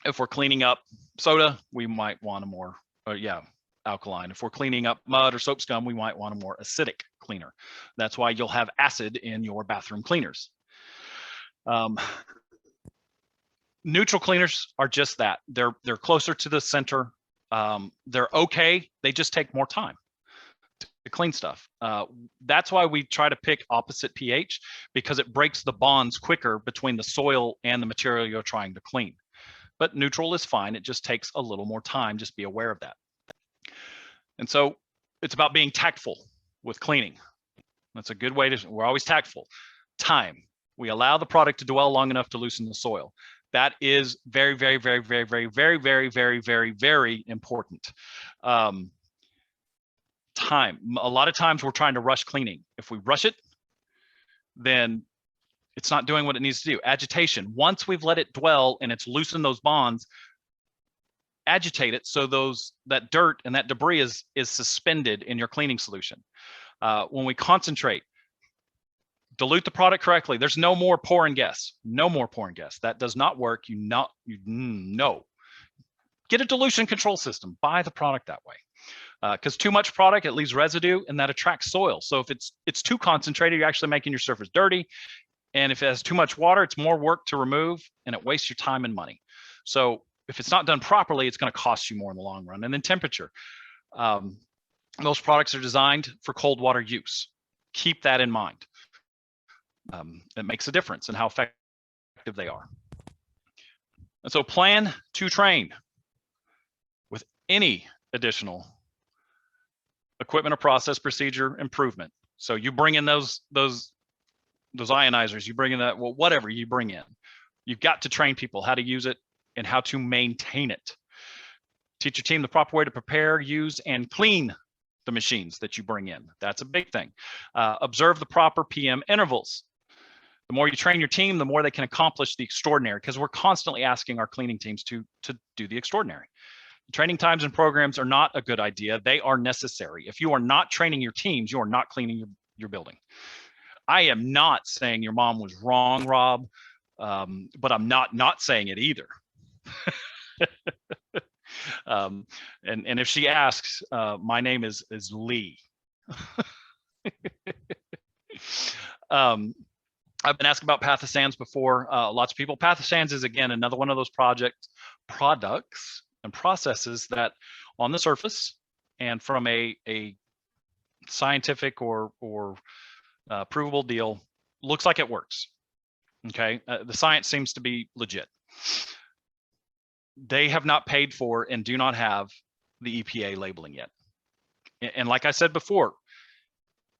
If we're cleaning up soda, we might want a more, alkaline. If we're cleaning up mud or soap scum, we might want a more acidic cleaner. That's why you'll have acid in your bathroom cleaners. Neutral cleaners are just that. They're closer to the center. They're okay. They just take more time to clean stuff. That's why we try to pick opposite pH, because it breaks the bonds quicker between the soil and the material you're trying to clean. But neutral is fine. It just takes a little more time. Just be aware of that. And so it's about being tactful with cleaning. That's a good way to, we're always tactful. Time. We allow the product to dwell long enough to loosen the soil. That is very, very, very, very, very, very, very, very, very, very important. Time. A lot of times we're trying to rush cleaning. If we rush it, then it's not doing what it needs to do. Agitation. Once we've let it dwell and it's loosened those bonds, agitate it so that dirt and that debris is suspended in your cleaning solution. When we concentrate, dilute the product correctly. There's no more pour and guess. No more pour and guess. That does not work. No. Get a dilution control system. Buy the product that way. Because too much product, it leaves residue and that attracts soil. So if it's too concentrated, you're actually making your surface dirty. And if it has too much water, it's more work to remove and it wastes your time and money. So if it's not done properly, it's going to cost you more in the long run. And then temperature. Most products are designed for cold water use. Keep that in mind. It makes a difference in how effective they are. And so plan to train with any additional equipment or process procedure improvement. So you bring in those ionizers, you bring in that, well, whatever you bring in, you've got to train people how to use it and how to maintain it. Teach your team the proper way to prepare, use, and clean the machines that you bring in. That's a big thing. Observe the proper PM intervals. The more you train your team, the more they can accomplish the extraordinary, because we're constantly asking our cleaning teams to do the extraordinary. Training times and programs are not a good idea. They are necessary. If you are not training your teams, you are not cleaning your building. I am not saying your mom was wrong, Rob, but I'm not saying it either. And if she asks, my name is Lee. I've been asked about Pathosands before. Lots of people. Pathosands is, again, another one of those products and processes that on the surface and from a scientific or provable deal looks like it works. Okay, the science seems to be legit. They have not paid for and do not have the EPA labeling yet. And like I said before,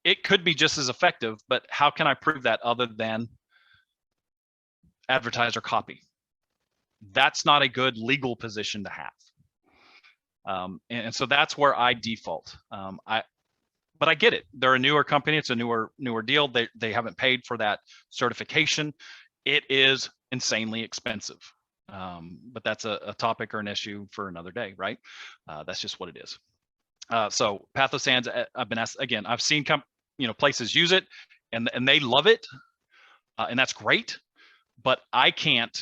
it could be just as effective, but how can I prove that other than advertiser copy? That's not a good legal position to have. And so that's where I default. But I get it. They're a newer company. It's a newer deal. They haven't paid for that certification. It is insanely expensive. But that's a topic or an issue for another day, right? That's just what it is. So Pathosands, I've been asked again. I've seen places use it, and they love it, and that's great. But I can't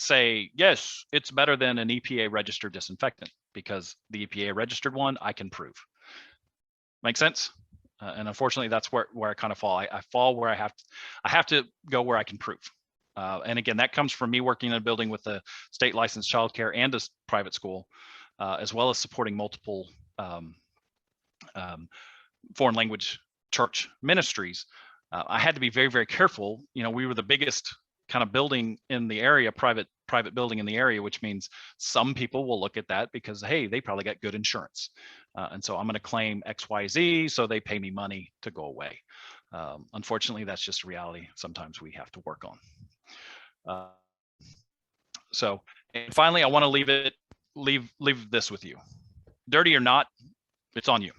say yes, it's better than an EPA registered disinfectant, because the EPA registered one I can prove. Make sense? And unfortunately, that's where I kind of fall. I fall where I have to go where I can prove. And again, that comes from me working in a building with a state licensed childcare and a private school, as well as supporting multiple foreign language church ministries. I had to be very, very careful. We were the biggest kind of building in the area, private building in the area, which means some people will look at that because, hey, they probably got good insurance. And so I'm going to claim XYZ, so they pay me money to go away. Unfortunately, that's just a reality sometimes we have to work on. So, and finally, I want to leave this with you. Dirty or not, it's on you.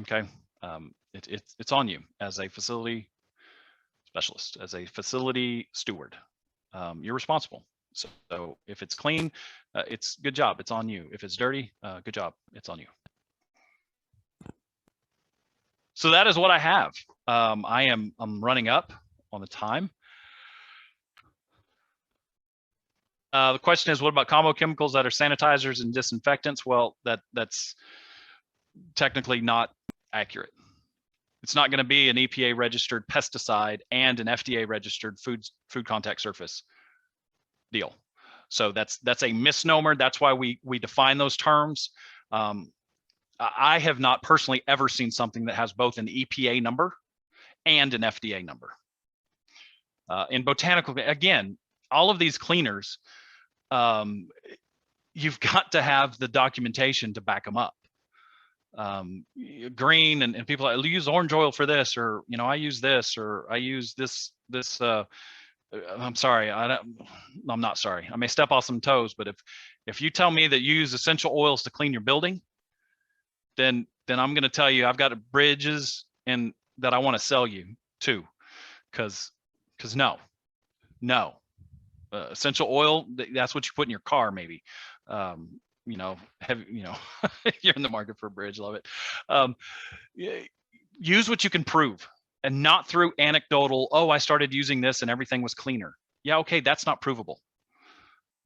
Okay, it's on you as a facility specialist, as a facility steward. You're responsible. So if it's clean, it's good job. It's on you. If it's dirty, good job. It's on you. So that is what I have. I'm running up on the time. The question is, what about combo chemicals that are sanitizers and disinfectants? Well, that's technically not accurate. It's not going to be an EPA registered pesticide and an FDA registered food contact surface deal. So that's a misnomer. That's why we define those terms. I have not personally ever seen something that has both an EPA number and an FDA number. In botanical, again, all of these cleaners, you've got to have the documentation to back them up. Green and people use orange oil for this, or I use this, or I use this I'm sorry. I'm not sorry. I may step off some toes, but if you tell me that you use essential oils to clean your building, then I'm going to tell you I've got bridges and that I want to sell you too, because no, essential oil, that's what you put in your car, maybe. You know, you're in the market for a bridge, love it. Use what you can prove, and not through anecdotal, oh, I started using this and everything was cleaner. Yeah, okay, that's not provable.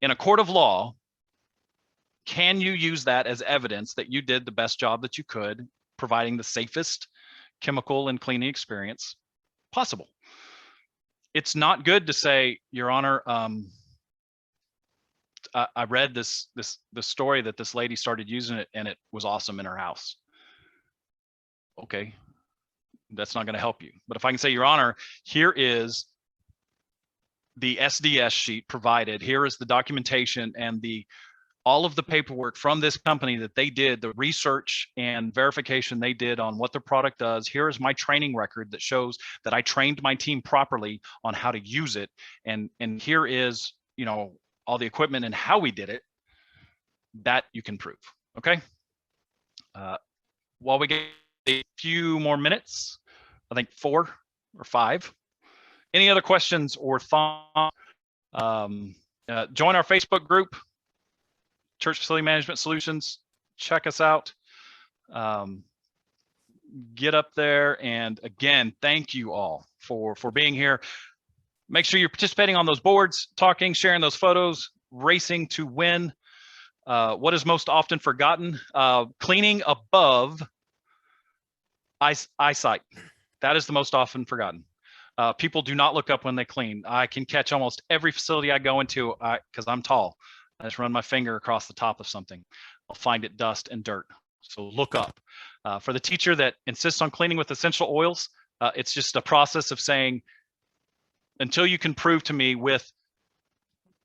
In a court of law, can you use that as evidence that you did the best job that you could, providing the safest chemical and cleaning experience possible? It's not good to say, Your Honor, I read this story that this lady started using it and it was awesome in her house. Okay, that's not going to help you. But if I can say, Your Honor, here is the SDS sheet provided, here is the documentation and all of the paperwork from this company that they did, the research and verification they did on what the product does. Here is my training record that shows that I trained my team properly on how to use it. And here is, you know, all the equipment and how we did it. That you can prove. Okay. While we get a few more minutes, I think 4 or 5. Any other questions or thoughts? Join our Facebook group, Church Facility Management Solutions. Check us out. Get up there. And again, thank you all for being here. Make sure you're participating on those boards, talking, sharing those photos, racing to win. What is most often forgotten? Cleaning above eyesight. That is the most often forgotten. People do not look up when they clean. I can catch almost every facility I go into because I'm tall. I just run my finger across the top of something. I'll find it dust and dirt. So look up. For the teacher that insists on cleaning with essential oils, it's just a process of saying, until you can prove to me with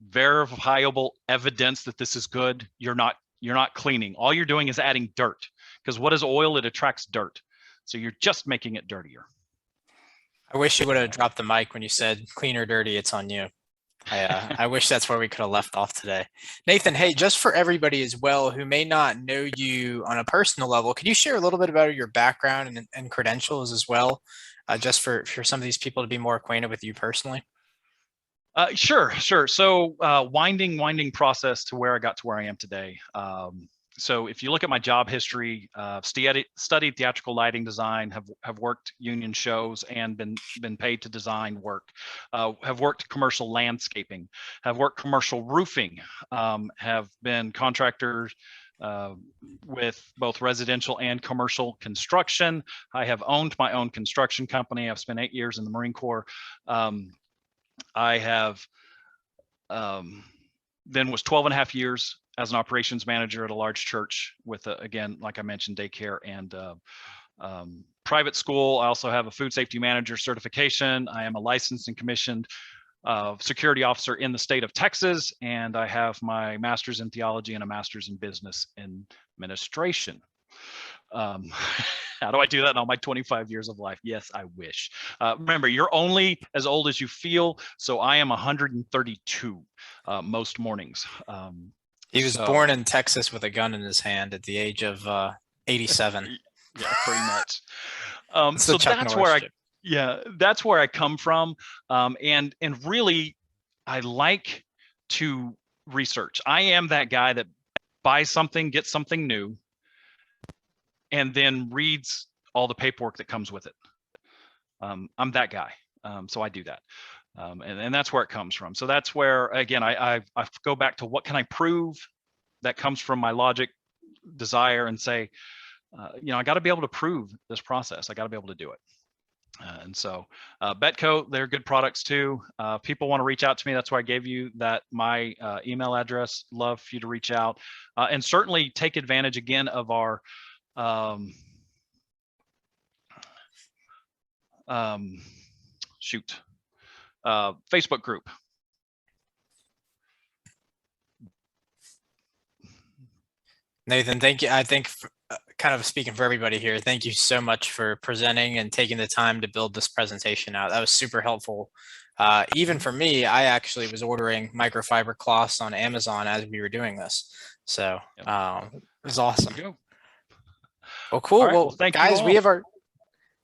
verifiable evidence that this is good, you're not cleaning. All you're doing is adding dirt, because what is oil? It attracts dirt. So you're just making it dirtier. I wish you would have dropped the mic when you said clean or dirty, it's on you. I wish that's where we could have left off today. Nathan, hey, just for everybody as well who may not know you on a personal level, could you share a little bit about your background and credentials as well, just for some of these people to be more acquainted with you personally? Sure. So winding process to where I got to where I am today. So if you look at my job history, studied theatrical lighting design, have worked union shows and been paid to design work, have worked commercial landscaping, have worked commercial roofing, have been contractors with both residential and commercial construction. I have owned my own construction company. I've spent 8 years in the Marine Corps. I have then was 12 and a half years as an operations manager at a large church with, again, like I mentioned, daycare and private school. I also have a food safety manager certification. I am a licensed and commissioned security officer in the state of Texas, and I have my master's in theology and a master's in business administration. How do I do that in all my 25 years of life? Yes, I wish. Remember, you're only as old as you feel. So I am 132 most mornings. He was born in Texas with a gun in his hand at the age of 87. Yeah, pretty much. So that's where that's where I come from. And really, I like to research. I am that guy that buys something, gets something new, and then reads all the paperwork that comes with it. I'm that guy. So I do that. And that's where it comes from. So that's where, again, I go back to what can I prove that comes from my logic, desire, and say, I got to be able to prove this process. I got to be able to do it. And so Betco, they're good products too. People want to reach out to me. That's why I gave you my email address. Love for you to reach out and certainly take advantage again of our Facebook group. Nathan, thank you. I think kind of speaking for everybody here, thank you so much for presenting and taking the time to build this presentation out. That was super helpful Even for me, I actually was ordering microfiber cloths on Amazon as we were doing this. So Yep. it was awesome. There you go. Well, cool. All right, Well, thank you guys, we all. have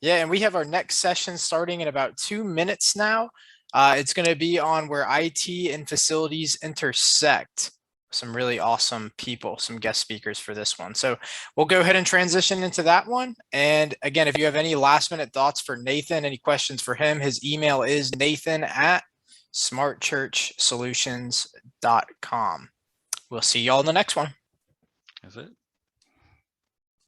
and we have our next session starting in about 2 minutes now. It's going to be on where IT and facilities intersect. Some really awesome people, some guest speakers for this one. So we'll go ahead and transition into that one. And again, if you have any last minute thoughts for Nathan, any questions for him, his email is nathan@smartchurchsolutions.com. We'll see y'all in the next one. That's it.